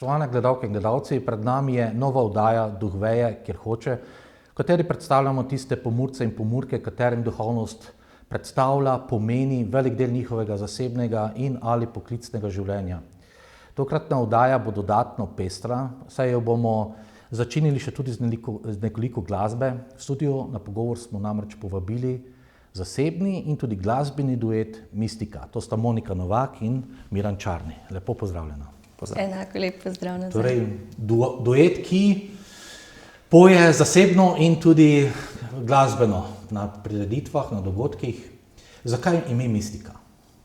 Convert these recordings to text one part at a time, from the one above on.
Spoštovane gledalke in gledalci, pred nami je nova oddaja Duh veje, kjer hoče, v kateri predstavljamo tiste Pomurce in Pomurke, katerim duhovnost predstavlja, pomeni velik del njihovega zasebnega in ali poklicnega življenja. Tokratna oddaja bo dodatno pestra, saj jo bomo začinili še tudi z nekoliko glasbe. V studiu na pogovor smo namreč povabili zasebni in tudi glasbeni duet Mistika. To sta Monika Novak in Miran Čarni. Lepo pozdravljena. Enako lep pozdrav nazaj. Torej, duet, ki poje zasebno in tudi glasbeno na prireditvah, na dogodkih. Zakaj ime Mistika?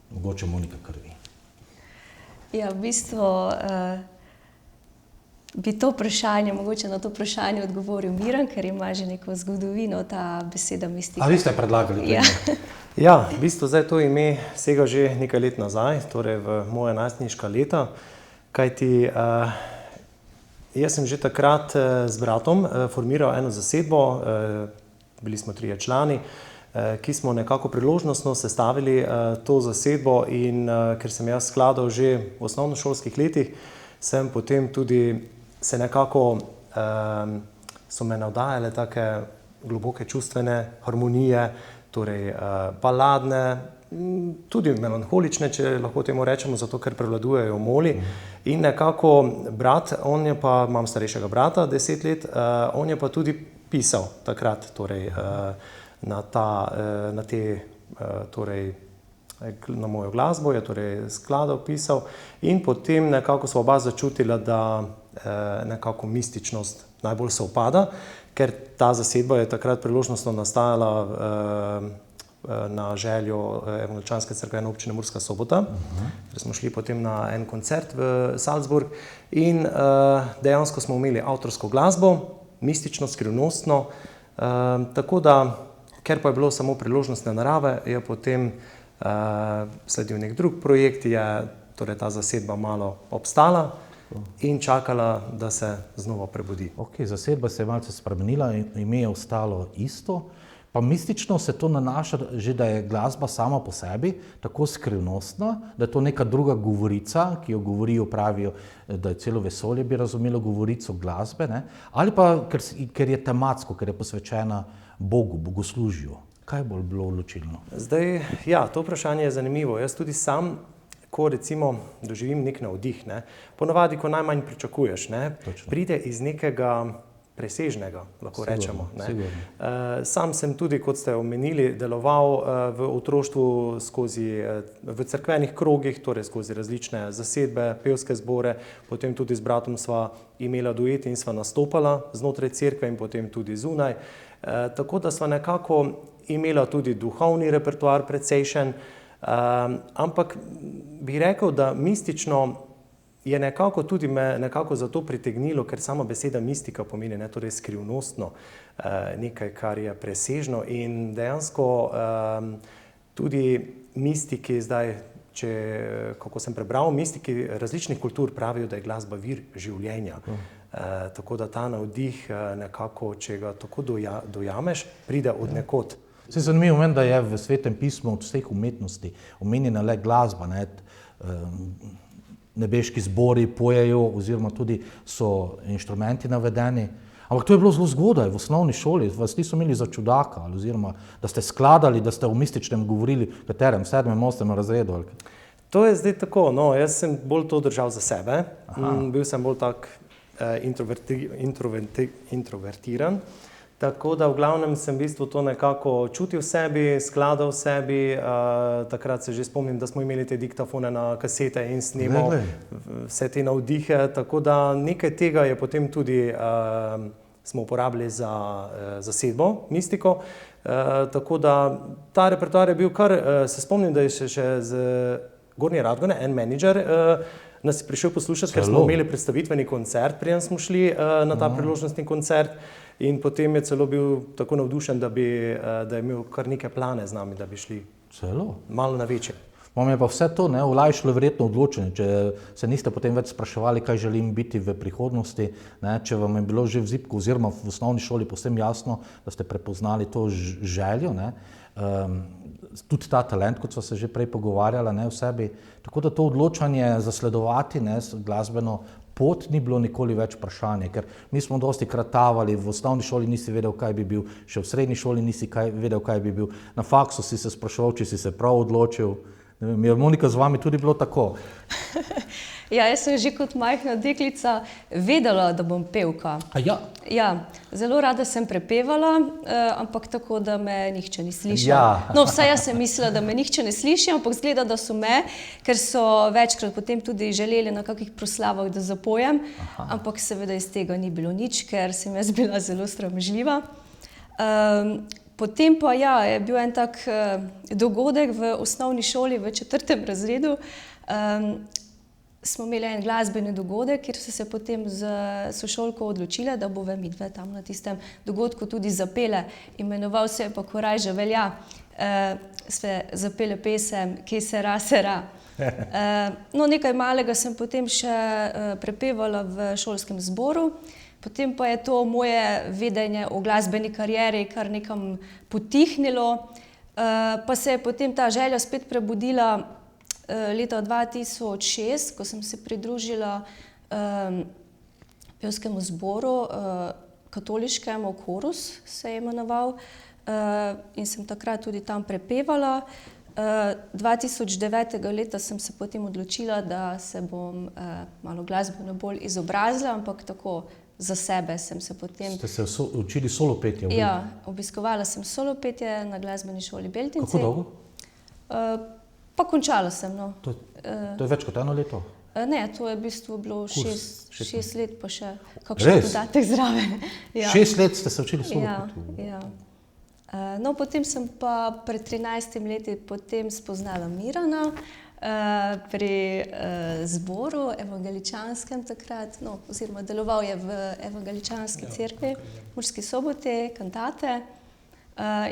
Mogoče Monika krvi. Ja, v bistvu bi to vprašanje, mogoče na to vprašanje odgovoril Miran, ker ima že neko zgodovino ta beseda mistika. A vi ste predlagali? Ja. Ja, v bistvu zdaj to ime sega že nekaj let nazaj, torej v moja najstniška leta, kajti jaz sem že takrat z bratom formiral eno zasedbo, bili smo 3 člani, ki smo nekako priložnostno sestavili to zasedbo in ker sem jaz skladal že v osnovnošolskih letih, sem potem tudi se nekako, so me navdajale take globoke čustvene harmonije, torej baladne, tudi melanholične, če lahko temu rečemo, zato ker prevladujejo moli. In nekako brat, on je pa, imam starejšega brata, 10 let, on je pa tudi pisal takrat, torej na mojo glasbo, je torej skladal, pisal in potem nekako sva oba začutila, da nekako mističnost najbolj sovpada, ker ta zasedba je takrat priložnostno nastajala na željo Evangeličanske cerkvene občine Murska Sobota, ker smo šli potem na en koncert v Salzburg in dejansko smo imeli avtorsko glasbo, mistično, skrivnostno, tako da, ker pa je bilo samo priložnostne narave, je potem sledil nek drug projekt, je torej ta zasedba malo obstala in čakala, da se znova prebudi. Ok, zasedba se je malce spremenila, ime je ostalo isto, pa mistično se to nanaša že, da je glasba sama po sebi tako skrivnostna, da je to neka druga govorica, ki jo govorijo, pravijo, da je celo vesolje bi razumelo govorico glasbe, ne? Ali pa ker je tematsko, ker je posvečena Bogu, bogoslužju. Kaj bo bilo odločilno? Zdaj, ja, to vprašanje je zanimivo. Jaz tudi sam, ko recimo doživim nek navdih, ne, ponavadi, ko najmanj pričakuješ, ne, pride iz nekega presežnega, lahko rečemo. Ne. Sam sem tudi, kot ste omenili, deloval v otroštvu v cerkvenih krogih, torej skozi različne zasedbe, pevske zbore, potem tudi z bratom sva imela duet in sva nastopala znotraj cerkve in potem tudi zunaj. Tako da sva nekako imela tudi duhovni repertoar precejšen, ampak bi rekel, da mistično je nekako tudi me nekako zato pritegnilo, ker sama beseda mistika pomeni, ne, torej skrivnostno, nekaj, kar je presežno in dejansko tudi mistiki zdaj, kako sem prebral, mistiki različnih kultur pravijo, da je glasba vir življenja. Tako da ta navdih nekako, če ga tako dojameš, pride od nekod. Se zanimivo meni, da je v Svetem pismu od vseh umetnosti omenjena le glasba, ne? Nebeški zbori pojejo oziroma tudi so inštrumenti navedeni. Ampak to je bilo zelo zgodaj, v osnovni šoli, vas niso imeli za čudaka, oziroma da ste skladali, da ste o mističnem govorili, v katerem, 7., 8. razredu? To je zdaj tako, no, jaz sem bolj to držal za sebe, bil sem bolj tak introvertiran, tako da v glavnem sem v bistvu to nekako čutil v sebi, skladal v sebi, takrat se že spomnim, da smo imeli te diktafone na kasete in snemal vse te navdihe, tako da nekaj tega je potem tudi smo uporabili za zasedbo, mistiko, tako da ta repertoar je bil kar, se spomnim, da je še z Gornje Radgone en menedžer nas je prišel poslušati, ker smo imeli predstavitveni koncert, preden smo šli na ta priložnostni koncert. In potem je celo bil tako navdušen, da je imel kar neke plane z nami, da bi šli malo na večje. Vam je pa vse to olajšalo verjetno odločenje, če se niste potem več spraševali, kaj želim biti v prihodnosti, če vam je bilo že v zibku oziroma v osnovni šoli povsem jasno, da ste prepoznali to željo, tudi ta talent, kot sva se že prej pogovarjala v sebi. Tako da to odločanje zasledovati glasbeno pot ni bilo nikoli več vprašanje, ker mi smo dosti kratavali, v osnovni šoli nisi vedel, kaj bi bil, še v srednji šoli nisi vedel, kaj bi bil, na faksu si se spraševal, če si se prav odločil. Ne vem, je Monika z vami tudi bilo tako? Ja, jaz sem že kot majhna deklica vedela, da bom pevka. A ja? Ja, zelo rada sem prepevala, ampak tako, da me nihče ni slišal. Ja. No, vsaj jaz sem mislila, da me nihče ne sliši, ampak zgleda, da so me, ker so večkrat potem tudi želeli na kakih proslavah, da zapojem, ampak seveda iz tega ni bilo nič, ker sem jaz bila zelo sramežljiva. Potem pa ja, je bil en tak dogodek v osnovni šoli v 4. razredu. Smo imeli en glasbeni dogodek, kjer so se potem z sošolko odločile, da bova midve tam na tistem dogodku tudi zapele. Imenoval se je pa Korajža velja. Sve zapele pesem Kje sera, sera. No, nekaj malega sem potem še prepevala v šolskem zboru. Potem pa je to moje vedenje o glasbeni karieri kar nekam potihnilo. Pa se je potem ta želja spet prebudila leta 2006, ko sem se pridružila pevskemu zboru, katoliškemu Korus se je imenoval, in sem takrat tudi tam prepevala. 2009. leta sem se potem odločila, da se bom malo glasbeno bolj izobrazila, ampak tako za sebe sem se potem... Ste se učili solo petje? Ja, obiskovala sem solo petje na glasbeni šoli Beltinci. Kako dolgo? Pa končala sem, no. To je več kot 1 leto? Ne, to je v bistvu bilo 6 let, pa še kakšen Res? dodatek zraven. Ja. 6 let ste se učili solo Ja, petje? ja. No, potem sem pa pred 13 leti potem spoznala Mirana pri zboru evangeličanskem takrat, no, oziroma deloval je v evangeličanski cerkvi, Murski Soboti, kantate.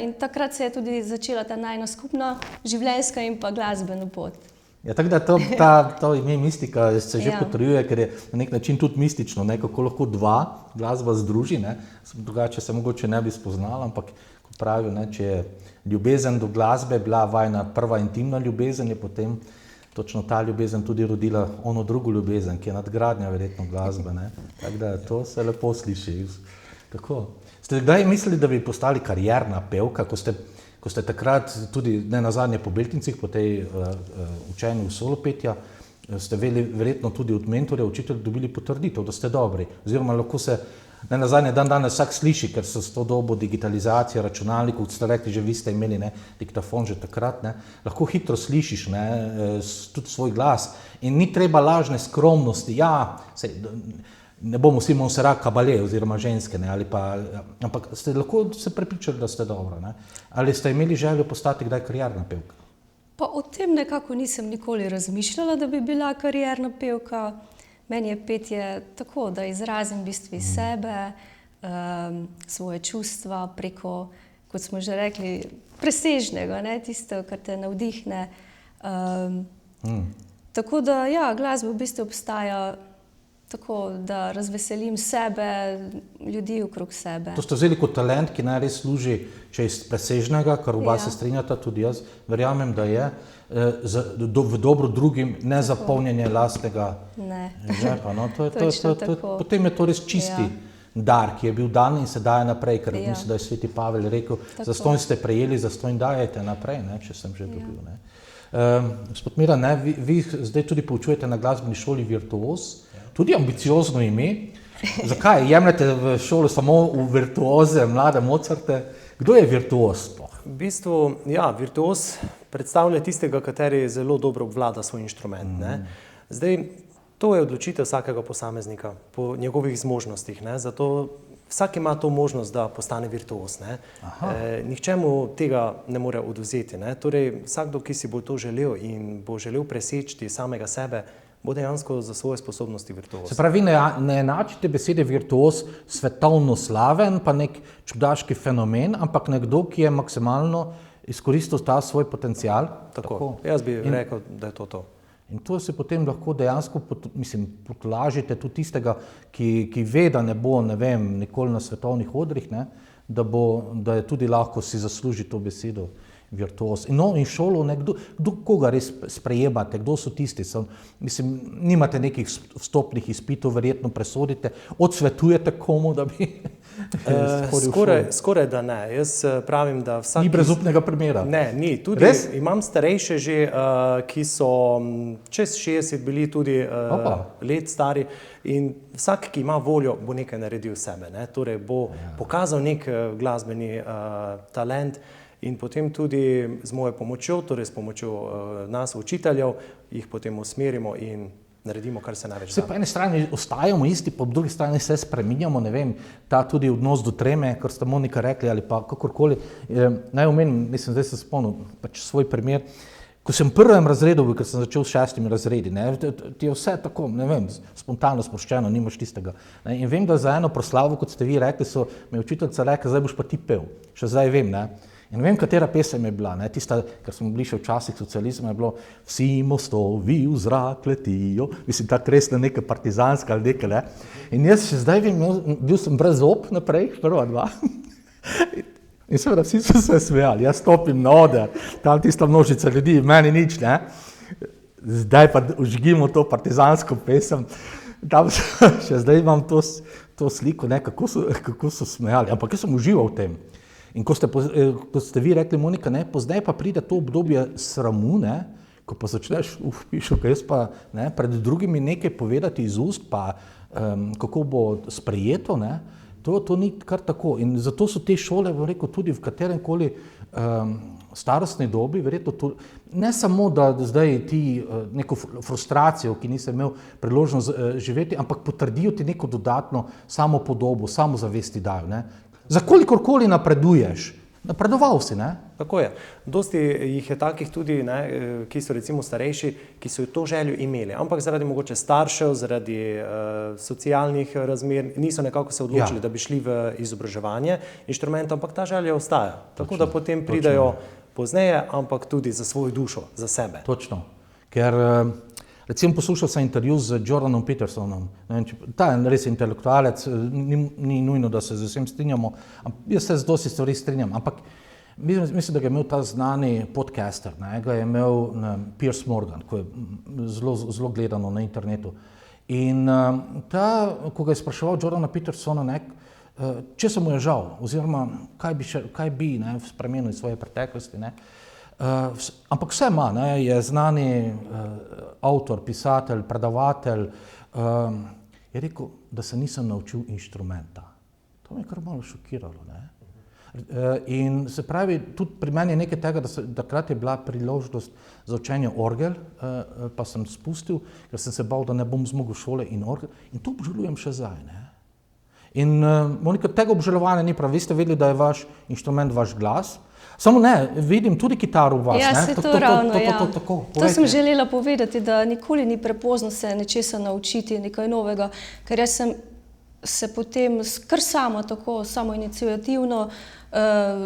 In takrat se je tudi začela ta najina skupna življenjska in pa glasbena pot. Ja, tako da to ime mistika se že potrjuje, ker je na nek način tudi mistično, ne, kako lahko dva glasba združi, ne. Drugače se mogoče ne bi spoznala, ampak kot pravijo, ne, če je ljubezen do glasbe bila vajina prva intimna ljubezen, je potem točno ta ljubezen tudi rodila ono drugo ljubezen, ki je nadgradnja verjetno glasbe, ne. Tako da to se lepo sliši. Tako. Ste kdaj mislili, da bi postali karierna pevka, ko ste takrat tudi ne nazadnje po Beltincih, po tej učenju solo petja, ste verjetno tudi od mentorja, učitelja dobili potrditev, da ste dobri. Oziroma lahko se ne nazadnje danes vsak sliši, ker so s to dobo digitalizacije računalnikov, kot ste rekli, že vi ste imeli, ne, diktafon že takrat, ne, lahko hitro slišiš, ne, tudi svoj glas in ni treba lažne skromnosti, ja, ne bomo vsi Montserrat Caballé oziroma ženske, ne, ali pa, ampak ste lahko se prepričali, da ste dobro, ne? Ali ste imeli željo postati kdaj karierna pevka? Pa o tem nekako nisem nikoli razmišljala, da bi bila karierna pevka. Meni je petje tako, da izrazim v bistvu sebe, svoje čustva preko, kot smo že rekli, presežnega, ne, tisto, kar te navdihne. Tako da, ja, glasba v bistvu obstaja tako, da razveselim sebe, ljudi okrog sebe. To ste vzeli kot talent, ki naj res služi čez presežnega, kar oba se strinjata, tudi jaz verjamem, da je, v dobro drugim, ne za polnjenje lastnega žepa. No, potem je to res čisti dar, ki je bil dan in se daje naprej, ker mislim, da je sveti Pavel rekel, zastonj ste prejeli, zastonj dajete naprej, ne, če sem že dobil. Ne. Gospod Miran, ne, vi zdaj tudi poučujete na glasbeni šoli Virtuoz, tudi ambiciozno ime. Zakaj? Jemljete v šolo samo v virtuoze, mlade Mozarte? Kdo je virtuoz sploh? V bistvu, ja, virtuoz predstavlja tistega, kateri zelo dobro obvlada svoj inštrument, ne. Zdaj, to je odločitev vsakega posameznika po njegovih zmožnostih, ne. Zato vsak ima to možnost, da postane virtuoz, ne. Nihče mu tega ne more odvzeti, ne. Torej, vsakdo, ki si bo to želel in bo želel preseči samega sebe, bo dejansko za svoje sposobnosti virtuoz. Se pravi, ne enačite besede virtuoz svetovno slaven, pa nek čudaški fenomen, ampak nekdo, ki je maksimalno izkoristil ta svoj potencial. Tako. Jaz bi rekel, da je to. In to se potem lahko dejansko, potolažite tudi tistega, ki ve, da ne bo, ne vem, nikoli na svetovnih odrih, ne, da je tudi lahko si zasluži to besedo virtuoz. In šolo, kdo koga res sprejemate, kdo so tisti? Mislim, nimate nekih vstopnih izpitov, verjetno presodite, odsvetujete komu, da bi Skoraj da ne. Jaz pravim, da vsak... Ni brezupnega primera? Ne, ni. Tudi res? Imam starejše že, ki so čez 60 bili tudi let stari in vsak, ki ima voljo, bo nekaj naredil sebe. Ne? Torej bo pokazal nek glasbeni talent in potem tudi z mojo pomočjo, torej s pomočjo nas, učiteljev, jih potem usmerimo in naredimo, kar se največ da. Po eni strani ostajamo isti, po drugi strani se spreminjamo, ne vem, ta tudi odnos do treme, kar ste Monika rekli, ali pa kakorkoli. Naj omenim, mislim, zdaj se spomnil pač svoj primer. Ko sem v prvem razredu, ker sem začel s 6 razredi, ti je vse tako, ne vem, spontano sproščeno, nimaš tistega. In vem, da za eno proslavo, kot ste vi rekli, so mi učiteljica rekla, zdaj boš pa ti pel. Še zdaj vem, ne. In vem, katera pesem je bila, ne, tista, ker smo bili še včasih socializma, je bilo Vsi mostovi v zrak letijo, mislim, ta resna neka partizanska ali nekaj, ne. In jaz še zdaj vem, bil sem brez zob naprej, prva dva. In seveda vsi so se smejali, jaz stopim na oder, tam tista množica ljudi, meni nič, ne. Zdaj pa užgimo to partizansko pesem, tam še zdaj imam to sliko, ne, kako so smejali, ampak jaz sem užival v tem. In ko ste vi rekli, Monika, ne, pozdaj pa pride to obdobje sramu, ne, ko pa začneš, pišu, jaz pa ne, pred drugimi nekaj povedati iz ust, pa kako bo sprejeto, ne, to ni kar tako. In zato so te šole, rekel, tudi v kateremkoli starostni dobi, verjetno ne samo, da zdaj ti neko frustracijo, ki nisi imel priložnost živeti, ampak potrdijo ti neko dodatno samopodobo, samozavesti dajo, ne. Za kolikorkoli napreduješ, napredoval si, ne? Tako je. Dosti jih je takih tudi, ne, ki so recimo starejši, ki so to željo imeli, ampak zaradi mogoče staršev, zaradi socialnih razmer, niso nekako se odločili, da bi šli v izobraževanje inštrumenta, ampak ta želja ostaja. Tako da potem pridejo pozneje, ampak tudi za svojo dušo, za sebe. Točno. Ker recimo poslušal sem intervju z Jordanom Petersonom, ta je res intelektualec, ni nujno, da se z vsem strinjamo, jaz se z dosti stvari strinjam, ampak mislim, da ga je imel ta znani podcaster, ne, ga je imel Piers Morgan, ko je zelo gledano na internetu. In ko ga je spraševal Jordana Petersona, ne, če se mu je žal, oziroma kaj bi spremenil iz svoje preteklosti, ne, ampak vse ima, ne, je znani avtor, pisatelj, predavatelj, je rekel, da se nisem naučil inštrumenta. To me je kar malo šokiralo, ne. In se pravi, tudi pri meni je nekaj tega, da takrat je bila priložnost za učenje orgel, pa sem spustil, ker sem se bal, da ne bom zmogel šole in orgel, in to obžalujem še zdaj, ne. In Monika, tega obžalovanja ni prav, vi ste vedeli, da je vaš inštrument vaš glas, samo ne, vidim tudi kitaro v vas, ja, ne? Se to ravno, ja. To sem povejte. želela povedati, da nikoli ni prepozno se nečesa naučiti, nekaj novega, ker jaz sem se potem kar sama, tako samoiniciativno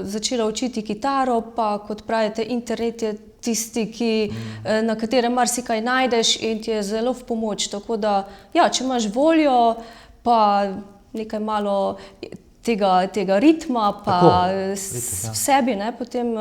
začela učiti kitaro, pa kot pravite, internet je tisti, na katerem marsikaj najdeš in ti je zelo v pomoč, tako da, ja, če imaš voljo, pa nekaj malo tega ritma, pa v sebi, ne, potem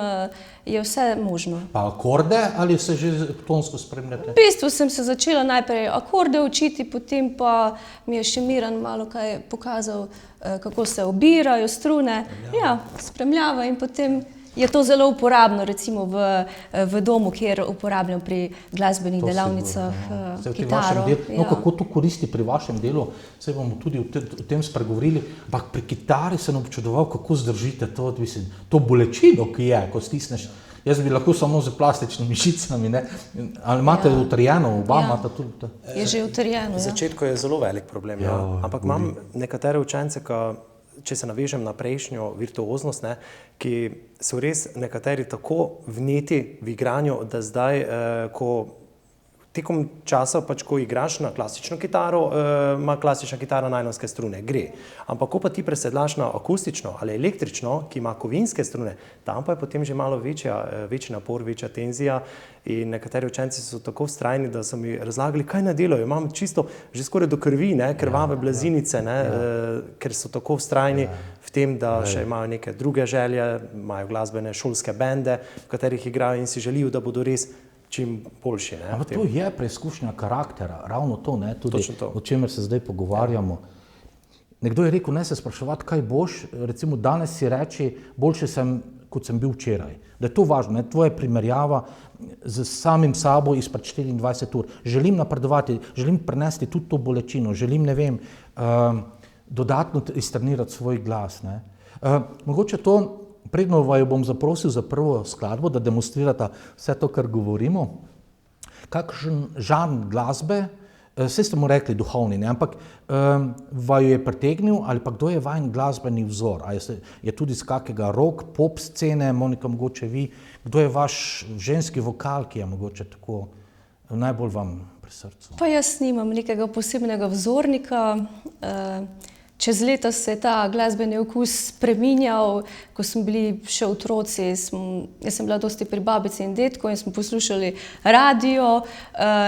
je vse možno. Pa akorde ali se že tonsko spremljate? V bistvu sem se začela najprej akorde učiti, potem pa mi je še Miran malo kaj pokazal, kako se obirajo strune, ja, spremljava in potem je to zelo uporabno, recimo v domu, kjer uporabljam pri glasbenih delavnicah kitaro. No, kako to koristi pri vašem delu, saj bomo tudi o tem spregovorili, ampak pri kitari sem občudoval, kako zdržite to bolečino, ki je, ko stisneš. Jaz bi lahko samo z plastičnimi mišicami, ne? Ali imate utrjeno, oba imate tudi? Je že utrjeno, ja. V začetku je zelo velik problem, ja. Ampak imam nekatere učence, če se navežem na prejšnjo virtuoznost, ne, ki so res nekateri tako vneti v igranju, da zdaj, ko tekom časa, pač, ko igraš na klasično kitaro, ima klasična kitara najlonske strune, gre. Ampak ko pa ti presedlaš na akustično ali električno, ki ima kovinske strune, tam pa je potem že malo večji napor, večja tenzija in nekateri učenci so tako vztrajni, da so mi razlagali, kaj naj delajo. Imam čisto že skoraj do krvi, krvave blazinice, ker so tako vztrajni v tem, da še imajo neke druge želje, imajo glasbene šolske bende, v katerih igrajo in si želijo, da bodo res čim boljši. Ampak to je preizkušnja karaktera, ravno to, tudi to. O čemer se zdaj pogovarjamo. Nekdo je rekel, ne se spraševati, kaj boš, recimo danes si reči, boljše sem, kot sem bil včeraj. Da je to važno, tvoja primerjava z samim sabo izpred 24 ur. Želim napredovati, želim prenesti tudi to bolečino, želim, ne vem, dodatno iztrenirati svoj glas. Mogoče to, predno vaju bom zaprosil za prvo skladbo, da demonstrirata vse to, kar govorimo. Kakšen žanr glasbe, vse ste mu rekli duhovni, ampak vaju je pritegnil ali pa kdo je vajen glasbeni vzor? A je tudi z kakega rock, pop scene, Monika, mogoče vi, kdo je vaš ženski vokal, ki je mogoče tako najbolj vam pri srcu? Pa jaz nimam nekega posebnega vzornika. Čez leta se je ta glasbeni okus spreminjal, ko smo bili še otroci. Jaz sem bila dosti pri babici in dedku in smo poslušali radio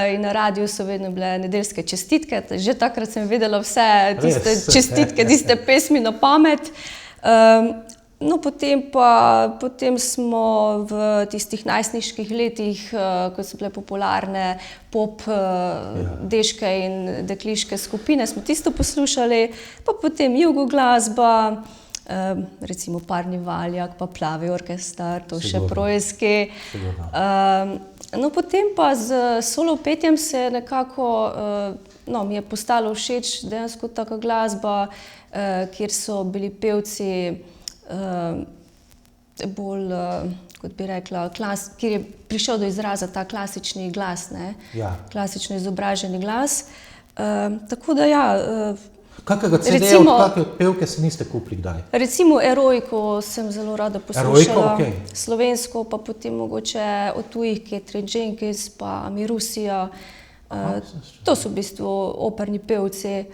in na radiju so vedno bile nedeljske čestitke. Že takrat sem vedela vse tiste čestitke, tiste pesmi na pamet. No, potem smo v tistih najstniških letih, ko so bile popularne pop, deške in dekliške skupine, smo tisto poslušali, pa potem jugo glasba, recimo Parni Valjak, pa Plavi orkestar, to še Projski. No, potem pa z solo petjem se nekako, mi je postalo všeč dejansko taka glasba, kjer so bili pevci bolj, kot bi rekla, kjer je prišel do izraza ta klasični glas, klasično izobraženi glas. Tako da kakega CD-ja od kakve pevke se niste kupili kdaj? Recimo Erojko sem zelo rada poslušala, slovensko, pa potem mogoče od tujih Katrin Jenkins, pa Mirusija. To so v bistvu operni pevci,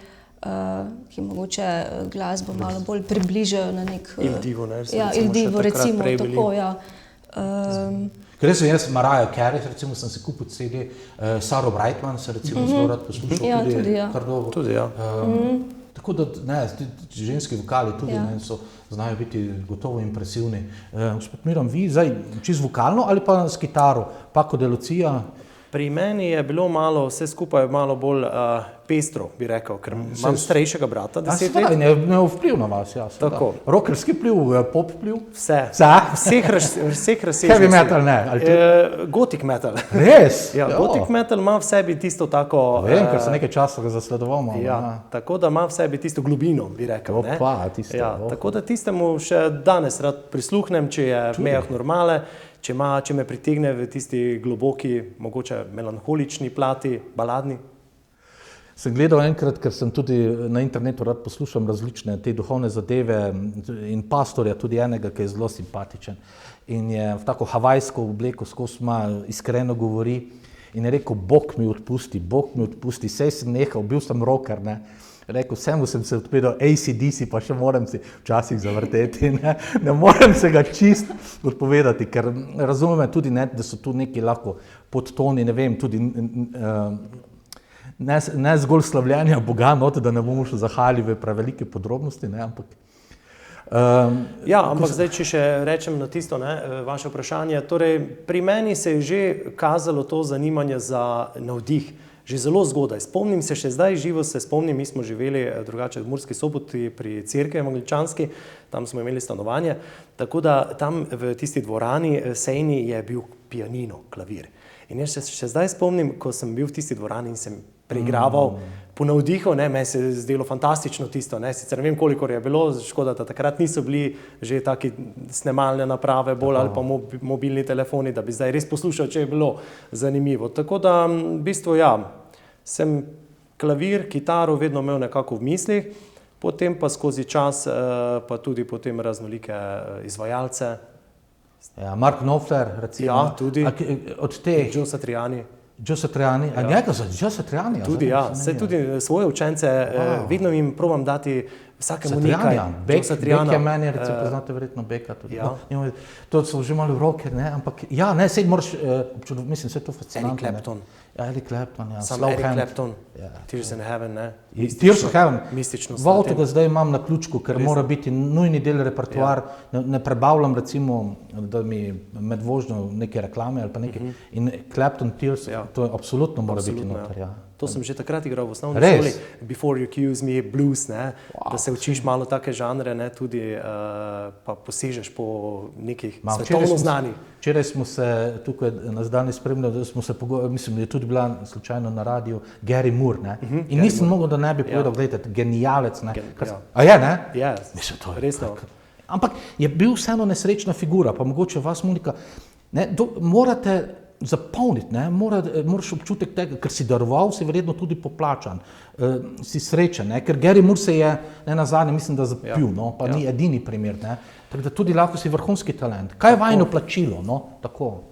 ki mogoče glasbo malo bolj približajo na nek... Il Divo, ne? Il Divo, recimo, tako, Ker jaz Mariah Carey, recimo, sem si kupil CD, Saro Brightman se recimo zelo rad poslušal, tudi kar dolgo. Tudi, Tako da, ženski vokali tudi znajo biti gotovo impresivni. Gospod Miran, vi zdaj čisto vokalno ali pa s kitaro, Paco de Lucia? Pri meni je bilo vse skupaj malo bolj pestro, bi rekel, ker imam starejšega brata, 10 let. Ne vpliv na vas, jasno. Tako. Rockerski vpliv, pop vpliv? Vse. Vseh razsežnosti. Heavy metal, ne? Gothic metal. Res? Ja, gothic metal ima v sebi tisto tako... Vem, ker se nekaj časa ga zasledovamo. Tako da ima v sebi tisto globino, bi rekel. Tako da tistemu še danes rad prisluhnem, če je v mejah normale, če me pritegne v tisti globoki, mogoče melanholični plati, baladni. Sem gledal enkrat, ker sem tudi na internetu rad poslušam različne te duhovne zadeve in pastorja, tudi enega, ki je zelo simpatičen. In je v tako havajsko obleko skozi iskreno govori in je rekel, Bog mi odpusti, sej sem nehal, bil sem rocker, Rekel, vsemu sem se odpedal, AC/DC, pa še moram si včasih zavrteti, ne morem se ga čist odpovedati, ker razumem tudi, da so tu neki lahko podtoni, ne vem, tudi ne zgolj slavljenja Boga, da ne bomo še zahajali v prevelike podrobnosti, ampak... Ampak zdaj, če še rečem na tisto, vaše vprašanje, torej pri meni se je že kazalo to zanimanje za navdih. Že zelo zgodaj. Spomnim se, še zdaj živo se spomnim, mi smo živeli drugače v Murski Soboti pri cerkvi evangeličanski, tam smo imeli stanovanje, tako da tam v tisti dvorani sejni je bil pianino, klavir. In jaz se še zdaj spomnim, ko sem bil v tisti dvorani in sem preigraval po navdihu, meni se je zdelo fantastično tisto, sicer ne vem, kolikor je bilo, škoda, da takrat niso bili že taki snemalne naprave bolj ali pa mobilni telefoni, da bi zdaj res poslušal, če je bilo zanimivo. Tako da, v bistvu, sem klavir, kitaro vedno imel nekako v mislih, potem pa skozi čas pa tudi potem raznolike izvajalce. Mark Knopfler, recimo. Ja, tudi. Od teh? Joe Satriani. Gio Satriani, a njega za Gio Satriani? Tudi, ja. Saj tudi svoje učence, vedno jim probam dati vsakemu nekaj. Bek je meni, recimo, poznate verjetno Beka tudi. Ja. No, to so že malo v roke, ne, ampak ja, ne, sej moraš, mislim, se je to fascinantno. Eric Clapton. Ja, Eric Clapton, ja. Sam Eric Clapton, Tears in Heaven, ne. Tears in Heaven. Mističnost. V avtu ga zdaj imam na ključku, ker mora biti nujni del repertoar. Ne prebavljam recimo, da mi med vožnjo neke reklame ali pa nekaj. In Clapton, Tears, to absolutno mora biti noter, ja. To sem že takrat igral v osnovni šoli, Before You Accuse Me, blues, ne, da se učiš malo take žanre, ne, tudi pa posežeš po nekih svetovno znanih. Včeraj smo se tukaj nas danes spremljali, da smo se mislim, da je tudi bila slučajno na radiju Gary Moore, ne, in nisem mogel, da ne bi povedal, gledajte, genialec, ne. A je, ne? Ja, resno. Ampak je bil vseeno nesrečna figura, pa mogoče vas, Monika, ne, morate zapolniti, ne, moraš občutek tega, ker si daroval, si verjetno tudi poplačan, si srečen, ne, ker Gary Moore se je, ne nazadnje, mislim, da zapil, no, pa ni edini primer, ne, tako da tudi lahko si vrhunski talent. Kaj je vajino plačilo, no, tako?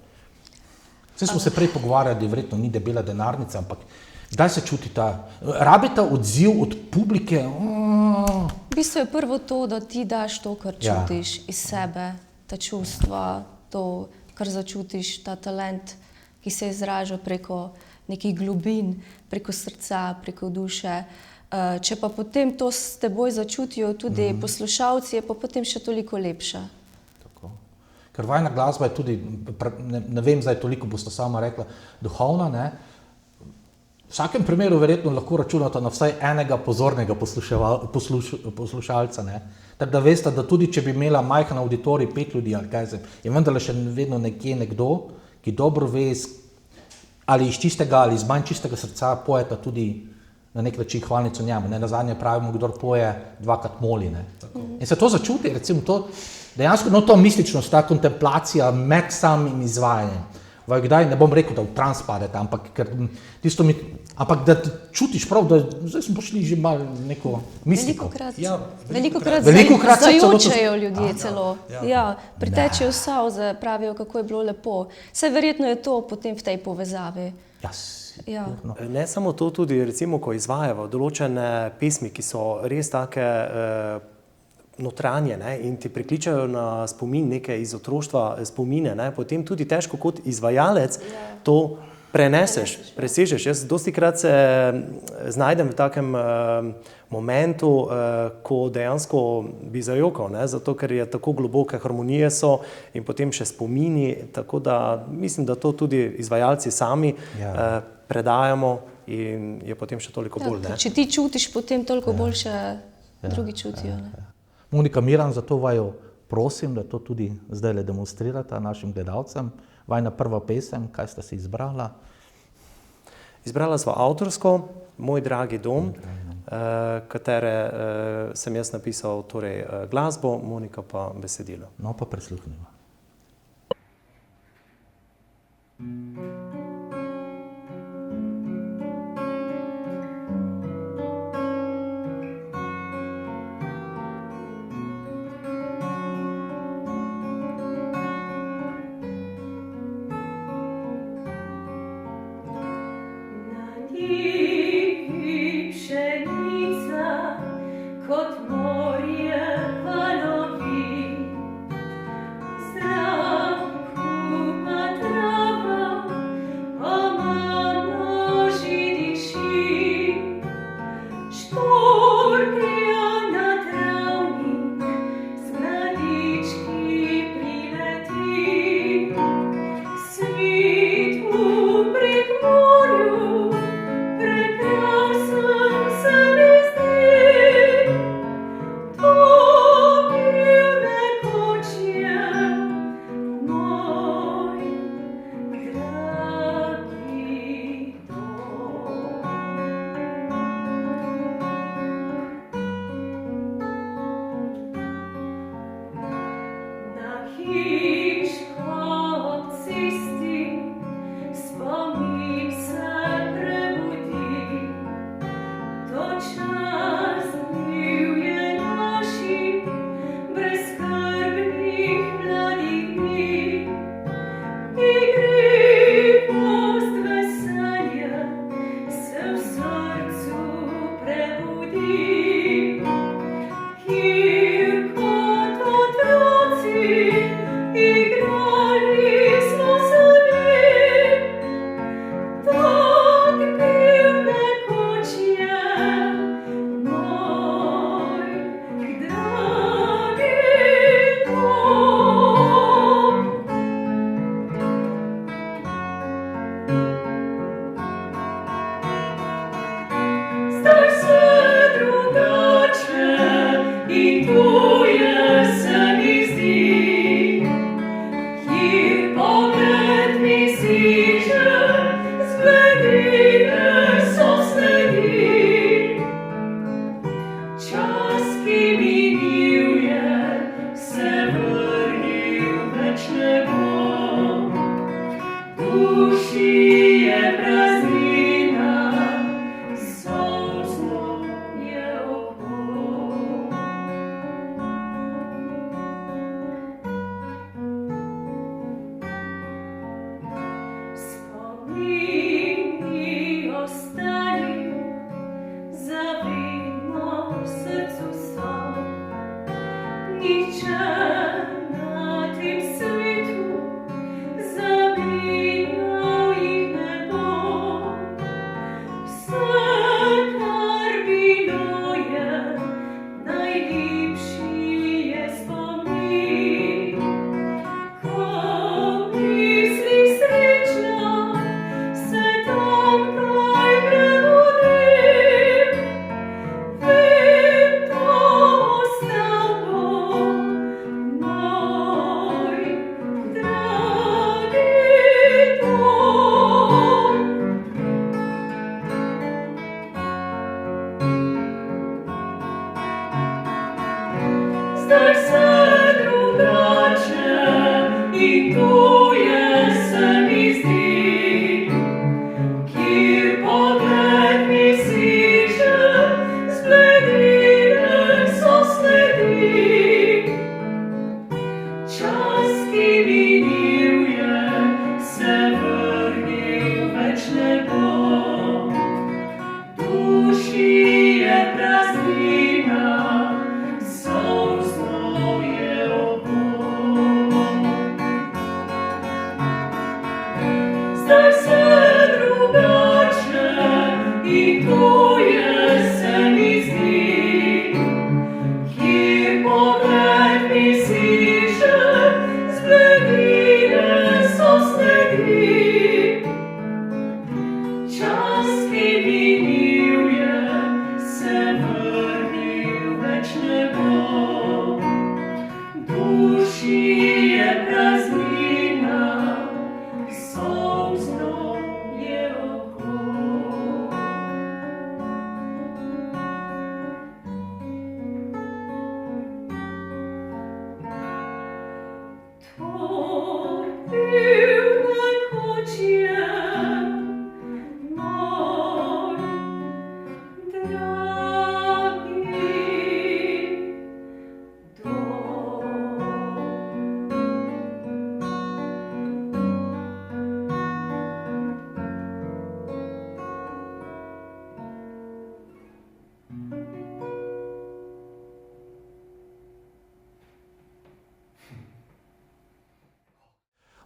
Vse smo se prej pogovarjali, verjetno ni debela denarnica, ampak kdaj se čuti ta, rabite odziv od publike? V bistvu je prvo to, da ti daš to, kar čutiš iz sebe, ta čustva, to, kar začutiš, ta talent, ki se izraža preko nekih globin, preko srca, preko duše. Če pa potem to s teboj začutijo tudi poslušalci, je pa potem še toliko lepša. Tako. Ker vajna glasba je tudi, ne vem zdaj toliko, boste sama rekla, duhovna, ne? V vsakem primeru verjetno lahko računate na vsaj enega pozornega poslušalca, ne? Tako da veste, da tudi če bi imela majhen auditorij, 5 ljudi ali kaj se, je vendarle še vedno nekje nekdo, ki dobro ve, ali iz čistega ali iz manj čistega srca pojeta tudi na nek način hvalnico njemu. Ne, nazadnje pravimo, kdor poje, dvakrat moli, ne. In se to začuti, recimo to, dejansko, no to mističnost, ta kontemplacija med samim izvajanjem. Kdaj, ne bom rekel, da v trans padete, ampak ker tisto mi, ampak da čutiš prav, da zdaj smo prišli že malo neko mistiko. Velikokrat zajočejo ljudje celo. Ja, pritečejo solze, pravijo, kako je bilo lepo. Saj verjetno je to potem v tej povezavi. Ja. Ne samo to, tudi recimo, ko izvajajo določene pesmi, ki so res take notranje, ne, in ti prikličajo na spomin neke iz otroštva spomine, ne, potem tudi težko kot izvajalec to presežeš. Jaz dostikrat se znajdem v takem momentu, ko dejansko bi zajokal, ne, zato ker je tako globoke harmonije so in potem še spomini, tako da mislim, da to tudi izvajalci sami predajamo in je potem še toliko bolj. Če ti čutiš, potem toliko bolj še drugi čutijo. Monika Miran, zato vaju prosim, da to tudi zdaj demonstrirate našim gledalcem. Vajna prva pesem, kaj ste si izbrala? Izbrala sva avtorsko, Moj dragi dom, katere sem jaz napisal torej glasbo, Monika pa besedilo. No, pa prisluhnimo. Kot morje valovi,